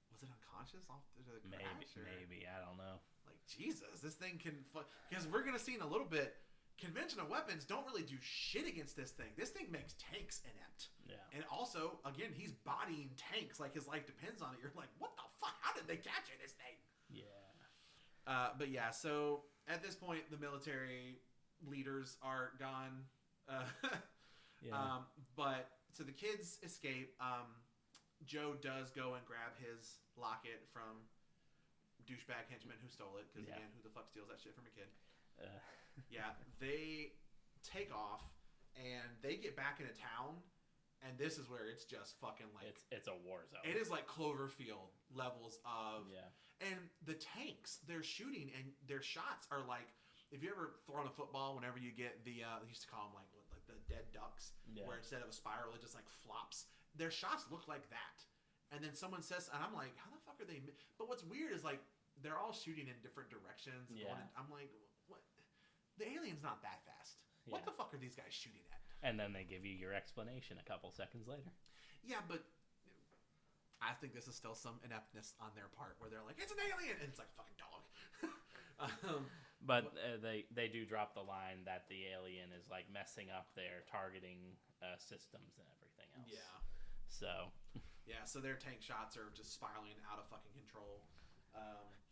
Was it unconscious off the crash? Maybe I don't know. Like, Jesus, this thing can because we're gonna see in a little bit. Conventional weapons don't really do shit against this thing. This thing makes tanks inept. Yeah. And also, again, he's bodying tanks like his life depends on it. You're like, what the fuck? How did they capture this thing? Yeah. But yeah, so at this point, the military leaders are gone. But so the kids escape. Joe does go and grab his locket from douchebag henchman who stole it. Because again, who the fuck steals that shit from a kid? Yeah, they take off and they get back into town, and this is where it's just fucking like it's a war zone. It is like Cloverfield levels of and the tanks they're shooting and their shots are like, if you ever thrown a football, whenever you get the they used to call them like the dead ducks, where instead of a spiral it just like flops. Their shots look like that, and then someone says, and I'm like, how the fuck are they? But what's weird is like they're all shooting in different directions. Yeah, I'm like, what? The alien's not that fast. What the fuck are these guys shooting at? And then they give you your explanation a couple seconds later. Yeah, but I think this is still some ineptness on their part where they're like, it's an alien! And it's like, fucking dog. But they do drop the line that the alien is like messing up their targeting systems and everything else. Yeah. So their tank shots are just spiraling out of fucking control.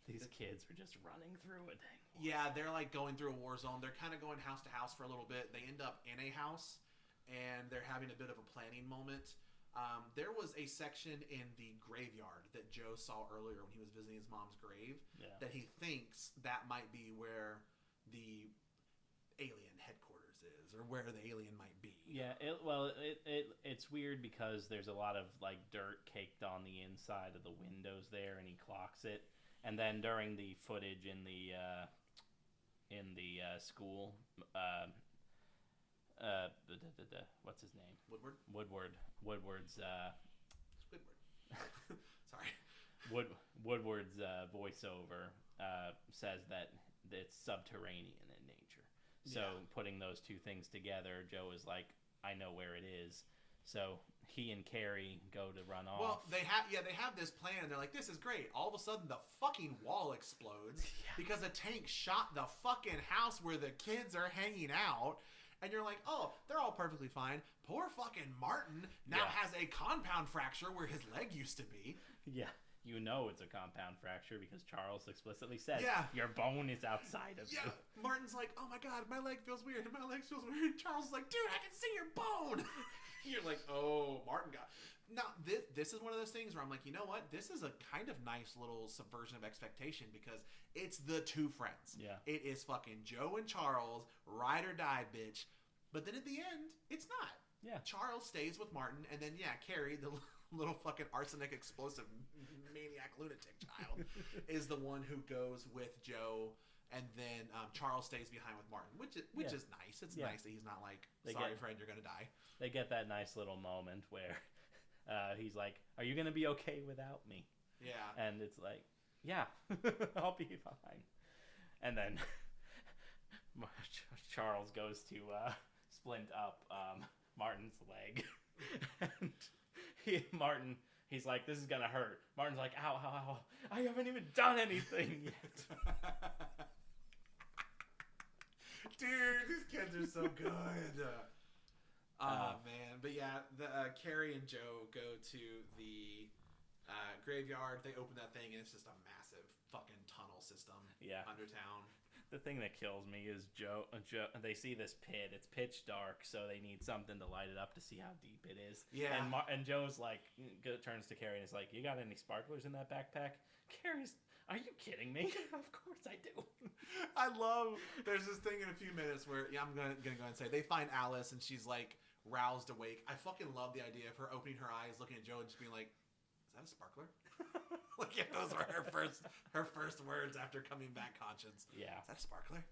These kids are just running through a dang war Yeah, they're like going through a war zone. They're kind of going house to house for a little bit. They end up in a house, and they're having a bit of a planning moment. There was a section in the graveyard that Joe saw earlier when he was visiting his mom's grave that he thinks that might be where the alien headquarters is, or where the alien might be. Yeah, it's weird because there's a lot of like dirt caked on the inside of the windows there, and he clocks it. And then during the footage in the school, what's his name? Woodward's Squidward. Sorry. Woodward's voiceover says that it's subterranean in nature. So putting those two things together, Joe is like, I know where it is. So he and Carrie go to run off. Well, they have this plan, and they're like, this is great. All of a sudden, the fucking wall explodes because a tank shot the fucking house where the kids are hanging out. And you're like, oh, they're all perfectly fine. Poor fucking Martin now has a compound fracture where his leg used to be. Yeah. You know it's a compound fracture because Charles explicitly said, your bone is outside of you. Martin's like, oh my god, my leg feels weird. My leg feels weird. Charles is like, dude, I can see your bone. You're like, oh, Martin got... Now, this is one of those things where I'm like, you know what? This is a kind of nice little subversion of expectation because it's the two friends. Yeah. It is fucking Joe and Charles, ride or die, bitch. But then at the end, it's not. Yeah. Charles stays with Martin, and then, Carrie, the little fucking arsenic explosive maniac lunatic child, is the one who goes with Joe, and then Charles stays behind with Martin, which is nice. It's nice that he's not like, sorry, friend, you're going to die. They get that nice little moment where he's like, are you going to be okay without me? Yeah. And it's like, yeah, I'll be fine. And then Charles goes to splint up Martin's leg. And he's like, this is going to hurt. Martin's like, ow, ow, ow. I haven't even done anything yet. Dude, these kids are so good. Man. But Carrie and Joe go to the graveyard. They open that thing, and it's just a massive fucking tunnel system under town. The thing that kills me is Joe. They see this pit. It's pitch dark, so they need something to light it up to see how deep it is. Yeah. And Joe's like, turns to Carrie and is like, you got any sparklers in that backpack? Carrie's, are you kidding me? Of course I do. I love, there's this thing in a few minutes where, I'm gonna go ahead and say, they find Alice, and she's like, roused awake. I fucking love the idea of her opening her eyes, looking at Joe, and just being like, is that a sparkler? Like, if those were her first words after coming back conscious. Yeah. Is that a sparkler?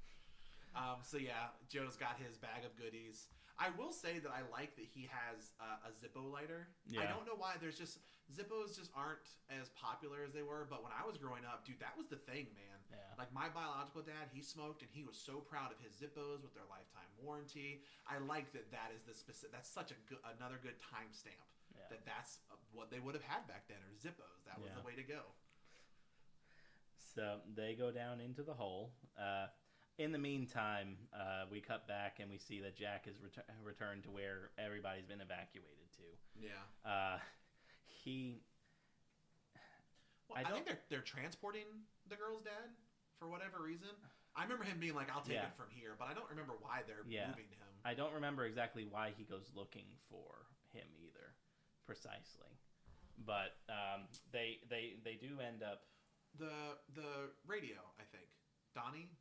Joe's got his bag of goodies. I will say that I like that he has a Zippo lighter. Yeah. I don't know why. Zippos just aren't as popular as they were, but when I was growing up, dude, that was the thing, man. Yeah. Like, my biological dad, he smoked, and he was so proud of his Zippos with their lifetime warranty. I like that is the specific. That's such another good timestamp. Yeah. That's what they would have had back then, or Zippos. That was the way to go. So they go down into the hole. In the meantime, we cut back and we see that Jack is returned to where everybody's been evacuated to. Yeah. I think they're transporting the girl's dad for whatever reason. I remember him being like, I'll take it from here, but I don't remember why they're moving him. I don't remember exactly why he goes looking for him either, precisely. But they do end up... The radio, I think.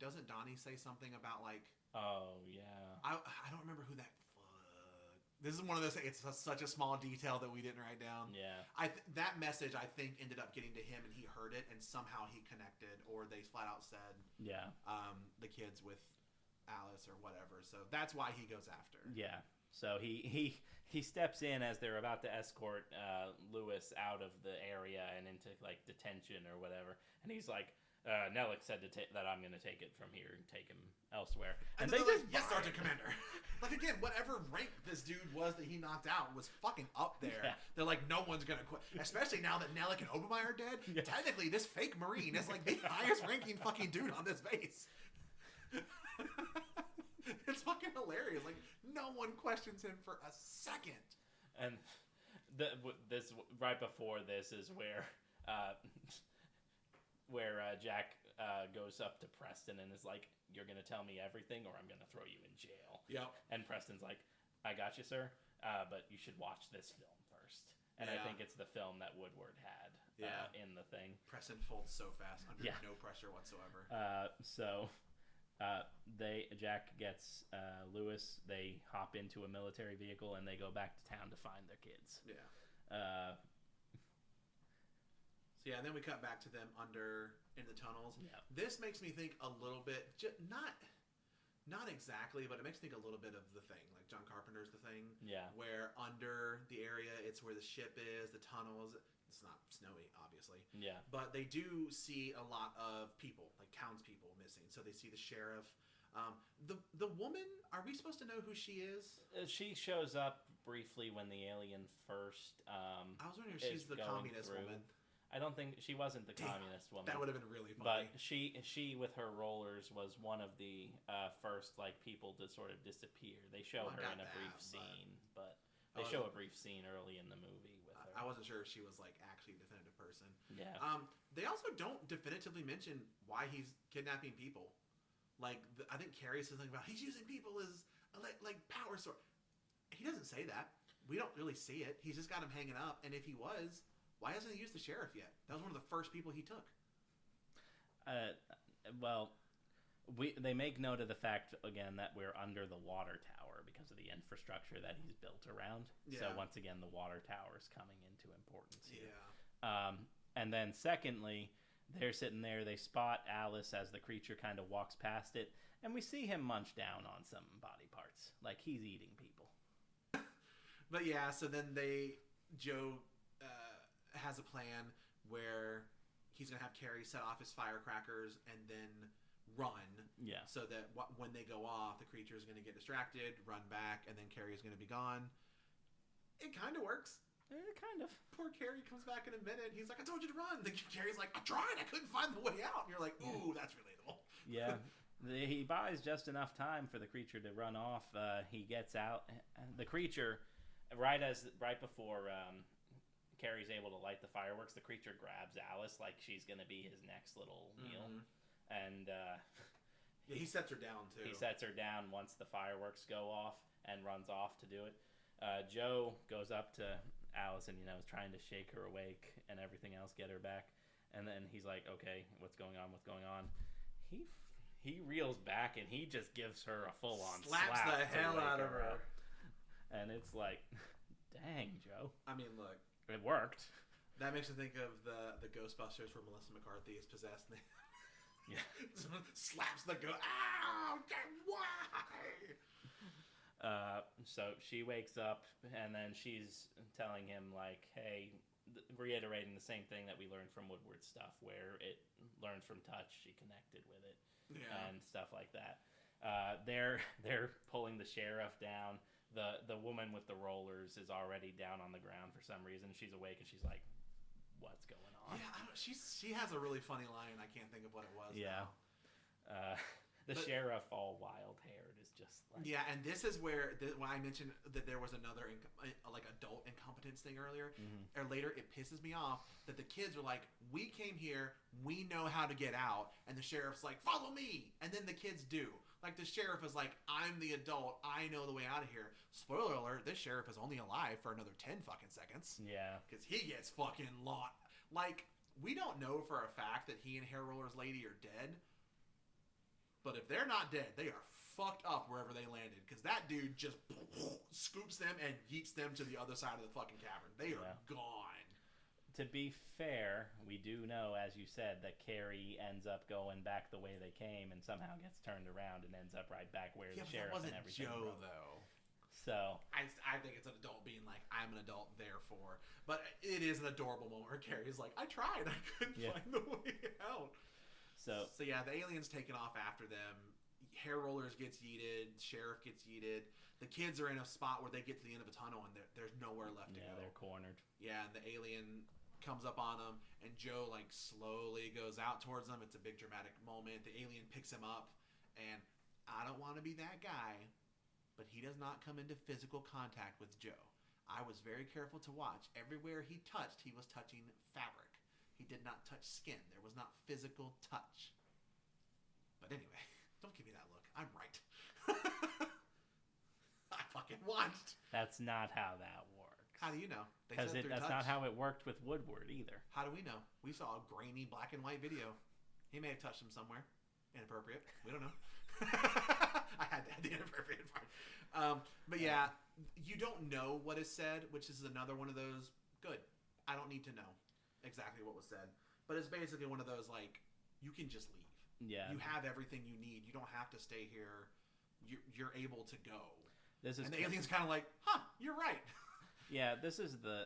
Doesn't Donnie say something about like... Oh, yeah. I don't remember who that... This is one of those... It's such a small detail that we didn't write down. Yeah. That message, I think, ended up getting to him, and he heard it, and somehow he connected, or they flat out said... Yeah. The kids with Alice or whatever. So that's why he goes after. Yeah. So he steps in as they're about to escort Lewis out of the area and into like detention or whatever, and he's like, "Nellick said that I'm going to take it from here and take him elsewhere." And they just, yes, Sergeant Commander. again, whatever rank this dude was that he knocked out was fucking up there. Yeah. They're like, no one's gonna quit, especially now that Nellick and Obermeyer are dead. Yeah. Technically, this fake Marine is like the highest ranking fucking dude on this base. It's fucking hilarious. Like, no one questions him for a second. And this right before this is where Jack goes up to Preston and is like, "You're gonna tell me everything, or I'm gonna throw you in jail." Yep. And Preston's like, "I got you, sir, but you should watch this film first." And I think it's the film that Woodward had in the thing. Preston folds so fast under no pressure whatsoever. Jack gets Lewis. They hop into a military vehicle and they go back to town to find their kids. Yeah. And then we cut back to them in the tunnels. Yeah. This makes me think a little bit, not exactly, but it makes me think a little bit of The Thing, like John Carpenter's The Thing. Yeah. Where under the area, it's where the ship is, the tunnels. It's not snowy, obviously. Yeah. But they do see a lot of people, like townspeople, missing. So they see the sheriff. The woman, are we supposed to know who she is? She shows up briefly when the alien first. I was wondering if she's the communist woman. I don't think she wasn't the communist woman. That would have been really funny. But she with her rollers was one of the first like people to sort of disappear. They show her in a brief scene, but they show a brief scene early in the movie with her. I wasn't sure if she was like actually a definitive person. Yeah. They also don't definitively mention why he's kidnapping people. Like I think Carrie says something about he's using people as like power source. He doesn't say that. We don't really see it. He's just got him hanging up. And if he was, why hasn't he used the sheriff yet? That was one of the first people he took. They make note of the fact again that we're under the water tower because of the infrastructure that he's built around. Yeah. So once again, the water tower is coming into importance here. Yeah. And then secondly, they're sitting there. They spot Alice as the creature kind of walks past it, and we see him munch down on some body parts, like he's eating people. But yeah, so then Joe has a plan where he's gonna have Carrie set off his firecrackers and then run. Yeah. So that when they go off, the creature is gonna get distracted, run back, and then Carrie is gonna be gone. It kind of works. Kind of. Poor Carrie comes back in a minute. He's like, I told you to run. Then Carrie's like, I tried. I couldn't find the way out. And you're like, ooh, that's relatable. Yeah. He buys just enough time for the creature to run off. He gets out. The creature, right before Carrie's able to light the fireworks, the creature grabs Alice like she's going to be his next little meal. And he sets her down, too. He sets her down once the fireworks go off and runs off to do it. Joe goes up to Alice and, is trying to shake her awake and everything else, get her back. And then he's like, okay, what's going on? He reels back and he just gives her a full-on slap. Slaps the hell out of her. And it's like, dang, Joe. I mean, look. It worked. That makes me think of the Ghostbusters where Melissa McCarthy is possessed. Yeah. Slaps the ghost. Ow! Why? So she wakes up and then she's telling him like, hey, reiterating the same thing that we learned from Woodward's stuff, where it learned from touch, she connected with it, and stuff like that. They're pulling the sheriff down. The woman with the rollers is already down on the ground for some reason. She's awake and she's like, what's going on? Yeah, she has a really funny line. I can't think of what it was. Yeah. The sheriff, all wild-haired, is just like... Yeah, and this is where when I mentioned that there was another adult incompetence thing earlier, or later, it pisses me off that the kids are like, we came here, we know how to get out, and the sheriff's like, follow me! And then the kids do. Like, the sheriff is like, I'm the adult, I know the way out of here. Spoiler alert, this sheriff is only alive for another 10 fucking seconds. Yeah. Because he gets fucking lost. Like, we don't know for a fact that he and Hair Roller's lady are dead. But if they're not dead, they are fucked up wherever they landed. Because that dude just scoops them and yeets them to the other side of the fucking cavern. They are gone. To be fair, we do know, as you said, that Carrie ends up going back the way they came and somehow gets turned around and ends up right back where the sheriff and everything Joe, broke. though. So I think it's an adult being like, I'm an adult, therefore. But it is an adorable moment where Carrie's like, I tried. I couldn't find the way out. So yeah, the alien's taking off after them. hair rollers gets yeeted, sheriff gets yeeted. The kids are in a spot where they get to the end of a tunnel and there's nowhere left to go. Yeah, they're cornered. Yeah, and the alien comes up on them, and Joe like slowly goes out towards them. It's a big dramatic moment. The alien picks him up, and I don't want to be that guy, but he does not come into physical contact with Joe. I was very careful to watch. Everywhere he touched, he was touching fabric. He did not touch skin. There was not physical touch. But anyway, don't give me that look. I'm right. I fucking watched. That's not how that works. How do you know? Because that's not how it worked with Woodward either. How do we know? We saw a grainy black and white video. He may have touched him somewhere. Inappropriate. We don't know. I had to add the inappropriate part. But yeah, you don't know what is said, which is another one of those, good. I don't need to know exactly what was said. But it's basically one of those, like, you can just leave. Yeah. You have everything you need. You don't have to stay here. You're able to go. And the alien's kind of like, huh, you're right. Yeah, this is the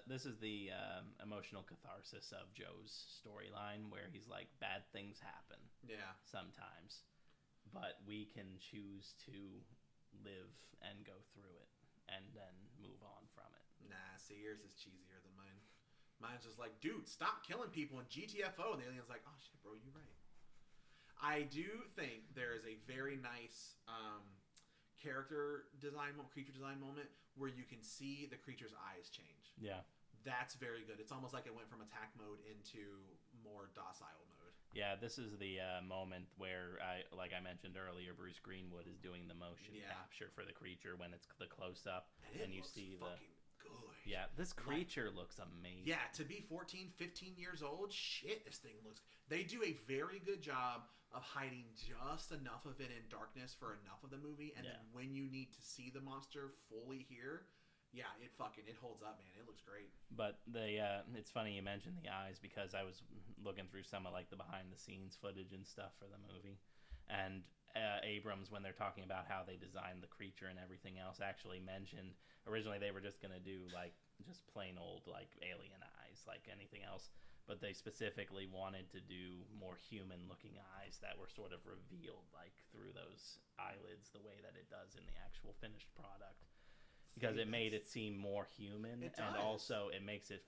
emotional catharsis of Joe's storyline, where he's like, bad things happen. Yeah. Sometimes, but we can choose to live and go through it, and then move on from it. Nah, see, yours is cheesier than mine. Mine's just like, dude, stop killing people in GTFO, and the alien's like, oh shit, bro, you're right. I do think there is a very nice character design, creature design moment where you can see the creature's eyes change. Yeah. That's very good. It's almost like it went from attack mode into more docile mode. Yeah, this is the moment where, like I mentioned earlier, Bruce Greenwood is doing the motion capture for the creature when it's the close-up. And you see fucking good. Yeah, this creature looks amazing. Yeah, to be 14, 15 years old, shit, this thing looks... They do a very good job of hiding just enough of it in darkness for enough of the movie, and then when you need to see the monster fully here, yeah, it holds up, man. It looks great. But it's funny you mentioned the eyes, because I was looking through some of like the behind the scenes footage and stuff for the movie, and Abrams, when they're talking about how they designed the creature and everything else, actually mentioned originally they were just gonna do like just plain old like alien eyes like anything else, but they specifically wanted to do more human looking eyes that were sort of revealed like through those eyelids the way that it does in the actual finished product, because it made it seem more human. And also it makes it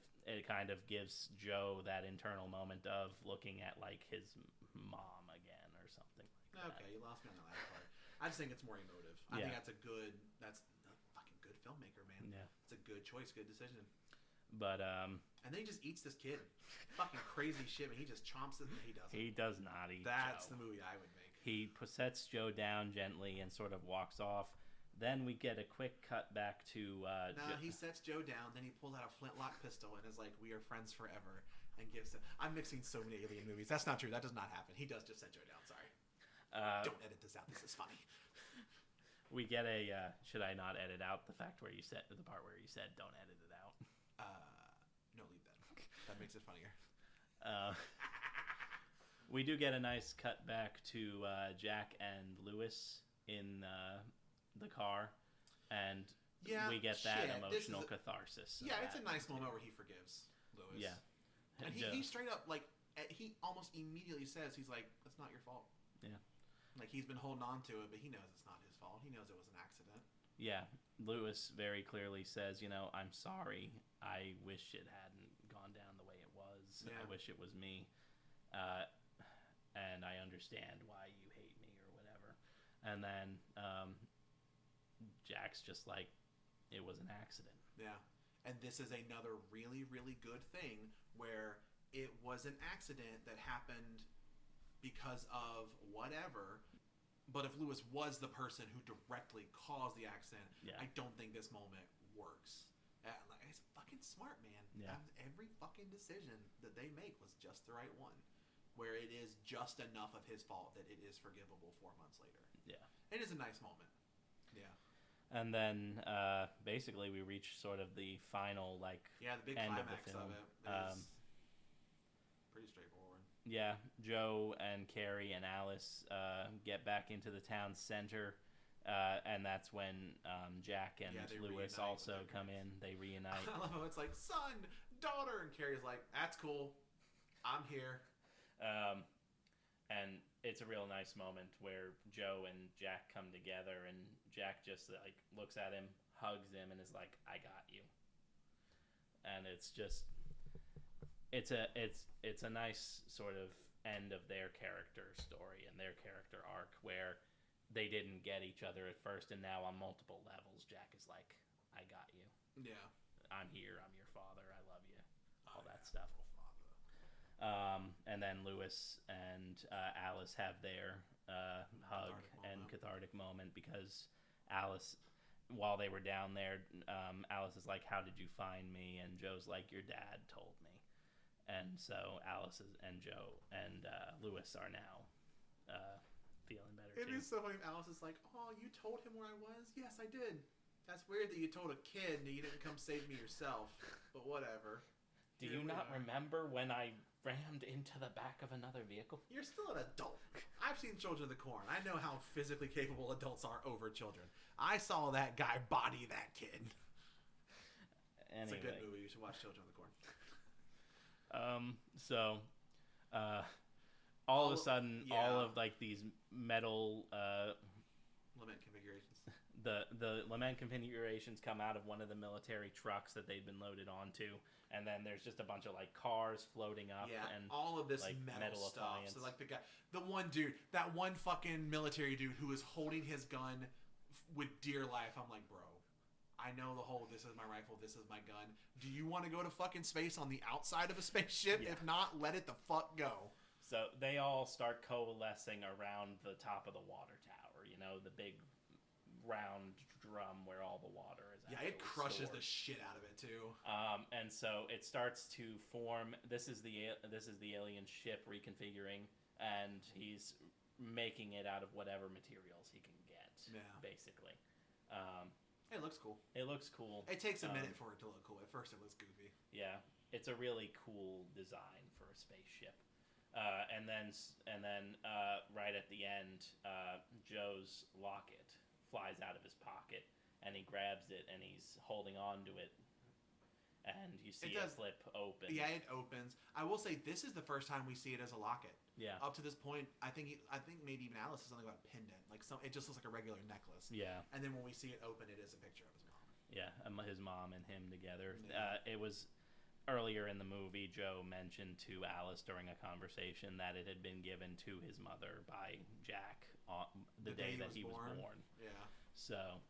kind of gives Joe that internal moment of looking at like his mom again or something like that. Okay, you lost me on the last part. I just think it's more emotive. I think that's a fucking good filmmaker, man. Yeah. It's a good choice, good decision. But and then he just eats this kid. Fucking crazy shit, man. He just chomps it and he doesn't. He does not eat That's Joe. The movie I would make. He sets Joe down gently and sort of walks off. Then we get a quick cut back to he sets Joe down, then he pulls out a flintlock pistol and is like, we are friends forever, and gives him... I'm mixing so many alien movies. That's not true. That does not happen. He does just set Joe down. Sorry. Don't edit this out. This is funny. We get a should I not edit out the fact where you said the part where you said don't edit it out? No, leave that. That makes it funnier. We do get a nice cut back to Jack and Lewis in the car, and we get that emotional catharsis. Yeah, it's a nice moment where he forgives Lewis. Yeah, and he straight up like he almost immediately says, he's like, "That's not your fault." Yeah, like he's been holding on to it, but he knows it's not his fault. He knows it was an accident. Yeah, Lewis very clearly says, I'm sorry. I wish it hadn't gone down the way it was. Yeah. I wish it was me. And I understand why you hate me or whatever. And then Jack's just like, it was an accident. Yeah. And this is another really, really good thing where it was an accident that happened because of whatever. But if Lewis was the person who directly caused the accident, I don't think this moment works. It's fucking smart, man. Yeah. Every fucking decision that they make was just the right one. Where it is just enough of his fault that it is forgivable 4 months later. Yeah. It is a nice moment. Yeah. And then basically we reach sort of the final the big end climax of the film. Of it is pretty straightforward. Yeah, Joe and Carrie and Alice get back into the town center, and that's when Jack and Lewis also come in. They reunite. I love how it's like, son, daughter, and Carrie's like, that's cool, I'm here. And it's a real nice moment where Joe and Jack come together, and Jack just like looks at him, hugs him, and is like, "I got you." And it's just, it's a nice sort of end of their character story and their character arc where they didn't get each other at first, and now on multiple levels, Jack is like, "I got you. Yeah. I'm here. I'm your father. I love you." All that yeah. stuff. And then Lewis and Alice have their hug and cathartic moment because Alice, while they were down there, Alice is like, "How did you find me?" And Joe's like, "Your dad told me." And so Alice and Joe and Lewis are now feeling better too. It is so funny. Alice is like, "Oh, you told him where I was?" "Yes, I did." "That's weird that you told a kid and you didn't come save me yourself." But whatever. Do you not remember when I rammed into the back of another vehicle? You're still an adult. I've seen Children of the Corn. I know how physically capable adults are over children. I saw that guy body that kid. Anyway. It's a good movie. You should watch Children of the Corn. All of a sudden, all of like these metal lament configurations. The lament configurations come out of one of the military trucks that they've been loaded onto, and then there's just a bunch of like cars floating up. Yeah, and all of this like, metal stuff. So like the one dude, that one fucking military dude who was holding his gun with dear life. I'm like, bro, I know the whole, "This is my rifle, this is my gun. Do you want to go to fucking space on the outside of a spaceship? Yeah. If not, let it the fuck go." So they all start coalescing around the top of the water tower. You know, the big round drum where all the water is. Yeah, it crushes the shit out of it too. And so it starts to form. This is the alien ship reconfiguring, and he's making it out of whatever materials he can get. Yeah. Basically. It looks cool. It looks cool. It takes a minute for it to look cool. At first, it looks goofy. Yeah, it's a really cool design for a spaceship. And then right at the end, Joe's locket flies out of his pocket, and he grabs it, and he's holding on to it, and you see it flip open. Yeah, it opens. I will say this is the first time we see it as a locket. Yeah. Up to this point, I think maybe even Alice is something about a pendant, like it just looks like a regular necklace. Yeah. And then when we see it open, it is a picture of his mom. Yeah, his mom and him together. Yeah. It was earlier in the movie. Joe mentioned to Alice during a conversation that it had been given to his mother by Jack on the day that he was born. Yeah. So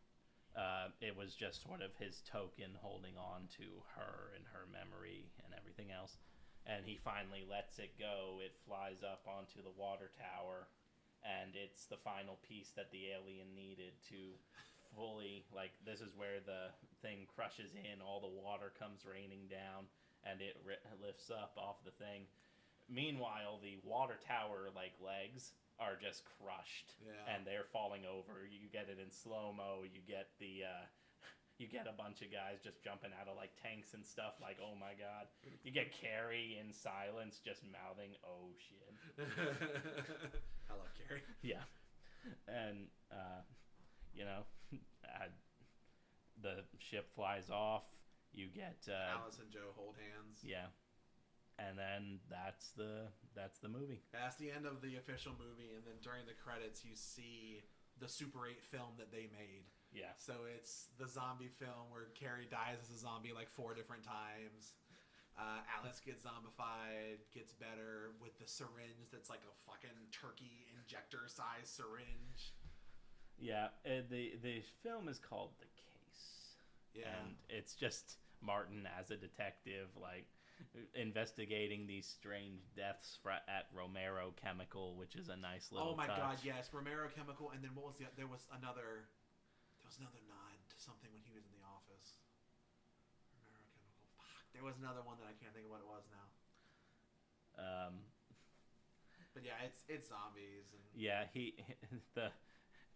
it was just sort of his token holding on to her and her memory and everything else. And he finally lets it go. It flies up onto the water tower, and it's the final piece that the alien needed to fully, like, this is where the thing crushes in, all the water comes raining down, and it lifts up off the thing. Meanwhile, the water tower, like, legs are just crushed, and they're falling over. You get it in slow-mo. You get you get a bunch of guys just jumping out of like tanks and stuff, like, oh my god. You get Carrie in silence just mouthing, "Oh shit." I love Carrie. Yeah. And the ship flies off. You get Alice and Joe hold hands. Yeah. And then that's the movie. That's the end of the official movie, and then during the credits you see the Super 8 film that they made. Yeah. So it's the zombie film where Carrie dies as a zombie like 4 different times. Alice gets zombified, gets better with the syringe that's like a fucking turkey injector-sized syringe. Yeah, the film is called The Case. Yeah. And it's just Martin as a detective, like, investigating these strange deaths at Romero Chemical, which is a nice little touch. God, yes. Romero Chemical, and then what was there was another nod to something when he was in the office. Romero Chemical. Fuck. There was another one that I can't think of what it was now. But yeah, it's zombies. And yeah,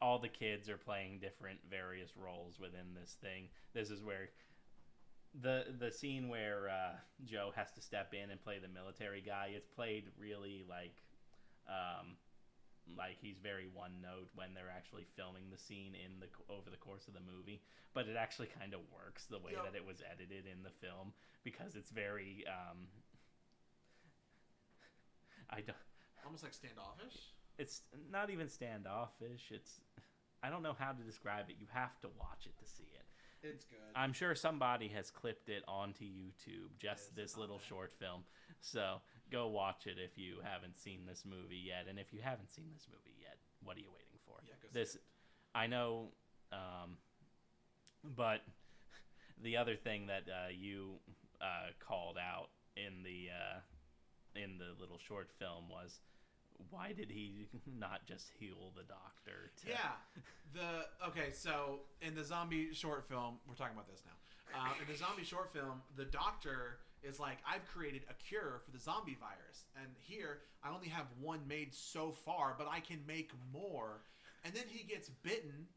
all the kids are playing different various roles within this thing. This is where the scene where Joe has to step in and play the military guy. It's played really like he's very one note when they're actually filming the scene over the course of the movie, but it actually kind of works the way that it was edited in the film, because it's very almost like standoffish. it's not even standoffish. I don't know how to describe it. You have to watch it to see it. It's good. I'm sure somebody has clipped it onto YouTube, just this little short film. So go watch it if you haven't seen this movie yet. And if you haven't seen this movie yet, what are you waiting for? Yeah, go see it. I know, but the other thing that you called out in the little short film was, why did he not just heal the doctor? Okay, so in the zombie short film, we're talking about this now. In the zombie short film, the doctor is like, I've created a cure for the zombie virus, and here I only have one made so far, but I can make more. And then he gets bitten,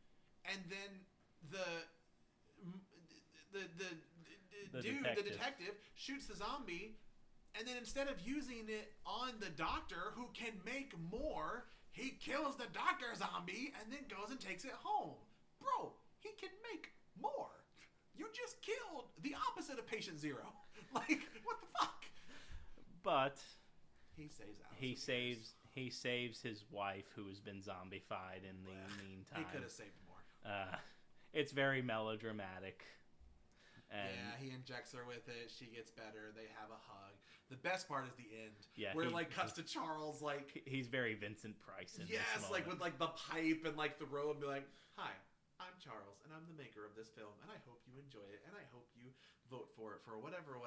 and then the detective shoots the zombie. And then instead of using it on the doctor, who can make more, he kills the doctor zombie and then goes and takes it home. Bro, he can make more. You just killed the opposite of patient zero. Like, what the fuck? But he saves Alice. He saves his wife, who has been zombified in the meantime. He could have saved more. It's very melodramatic. And yeah, he injects her with it. She gets better. They have a hug. The best part is the end, where cuts to Charles, he's very Vincent Price in this moment. like with the pipe and the robe, and be like, "Hi, I'm Charles, and I'm the maker of this film, and I hope you enjoy it, and I hope you vote for it for whatever."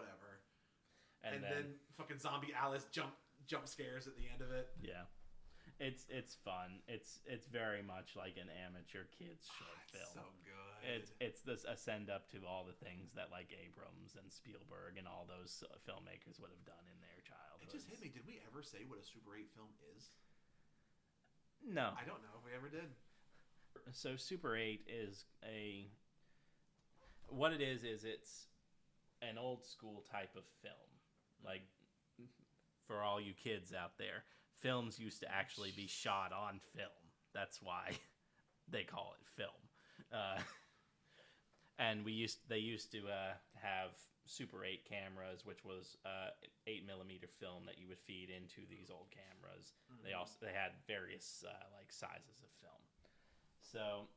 And then fucking zombie Alice jump scares at the end of it. Yeah, it's fun. It's very much like an amateur kids short film. So good. It's this a send up to all the things that Abrams and Spielberg and all those filmmakers would have done in their childhood. It just hit me. Did we ever say what a Super 8 film is? No. I don't know if we ever did. So Super 8 is what it is it's an old school type of film. Like, for all you kids out there, films used to actually be shot on film. That's why they call it film. And they used to have Super 8 cameras, which was 8mm film that you would feed into these old cameras. Mm-hmm. They had various sizes of film. So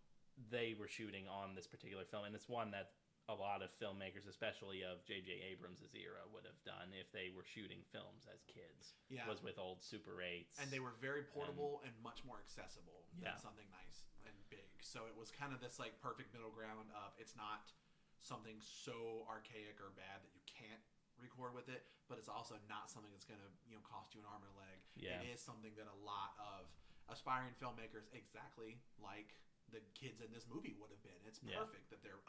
they were shooting on this particular film, and it's one that a lot of filmmakers, especially of JJ Abrams' era, would have done if they were shooting films as kids. Yeah. Was with old Super 8s. And they were very portable and much more accessible than something nice and big. So it was kind of this perfect middle ground of, it's not something so archaic or bad that you can't record with it, but it's also not something that's going to cost you an arm and a leg. Yeah. It is something that a lot of aspiring filmmakers, exactly like the kids in this movie, would have been. It's perfect that they're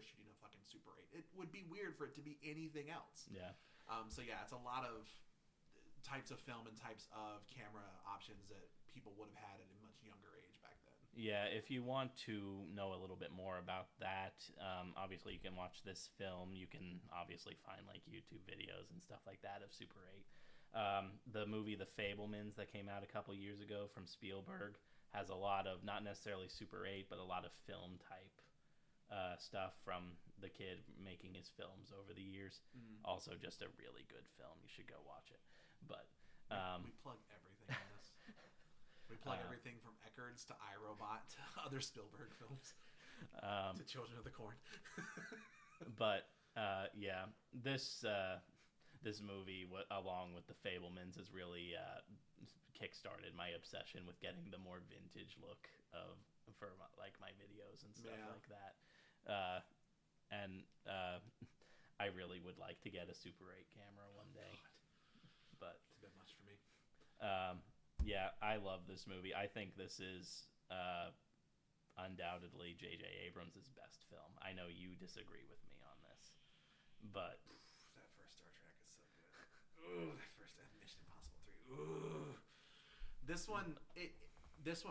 shooting a fucking Super 8. It would be weird for it to be anything else. Yeah. So it's a lot of types of film and types of camera options that people would have had at a much younger age back then. Yeah, if you want to know a little bit more about that, obviously you can watch this film. You can obviously find YouTube videos and stuff like that of Super 8. The movie The Fabelmans that came out a couple years ago from Spielberg has a lot of, not necessarily Super 8, but a lot of film type stuff from the kid making his films over the years. Also just a really good film. You should go watch it. But we plug everything in this. We plug everything from Eckerd's to iRobot to other Spielberg films to Children of the Corn. But this movie, along with The Fabelmans, has really kickstarted my obsession with getting the more vintage look for my videos and stuff like that. I really would like to get a Super 8 camera one day. But it's a bit much for me. I love this movie. I think this is undoubtedly JJ Abrams' best film. I know you disagree with me on this, but that first Star Trek is so good. Ooh, that first Mission Impossible 3. Ooh, this one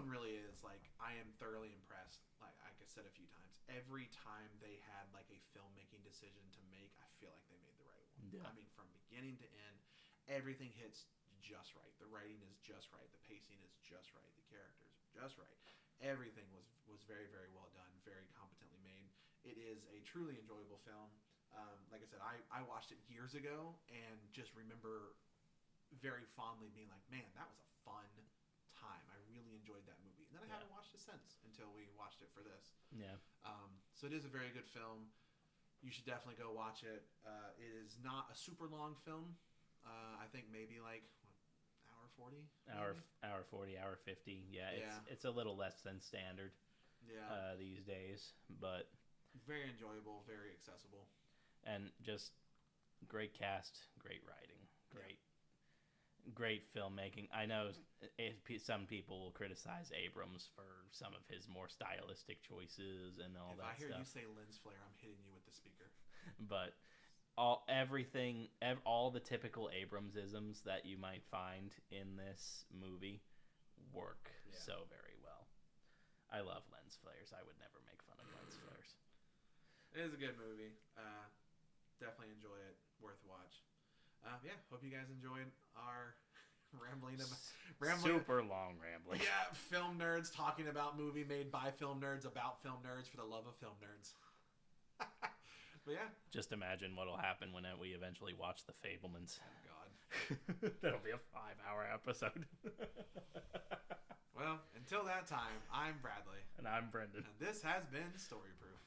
really is I am thoroughly impressed. Like I said a few times, every time they had a filmmaking decision to make, I feel like they made the right one. Yeah. I mean, from beginning to end, everything hits just right. The writing is just right. The pacing is just right. The characters are just right. Everything was very, very well done, very competently made. It is a truly enjoyable film. Like I said, I watched it years ago and just remember very fondly being like, man, that was a fun time. I really enjoyed that movie. And then I haven't watched it since until we watched it for this. Yeah. So it is a very good film. You should definitely go watch it. It is not a super long film. I think maybe like hour 40. Hour 40, hour 50. Yeah, it's a little less than standard. Yeah. These days, but very enjoyable, very accessible, and just great cast, great writing, great filmmaking. I know some people will criticize Abrams for some of his more stylistic choices and all that stuff. If I hear you say lens flare, I'm hitting you with the speaker. But all the typical Abramsisms that you might find in this movie work so very well. I love lens flares. I would never make fun of lens flares. It is a good movie. Definitely enjoy it. Worth a watch. Hope you guys enjoyed our rambling. Super long rambling. Yeah, film nerds talking about movie made by film nerds about film nerds for the love of film nerds. But yeah. Just imagine what'll happen when we eventually watch The Fabelmans. Oh, God. That'll be a 5-hour episode. Well, until that time, I'm Bradley. And I'm Brendan. And this has been Story Proof.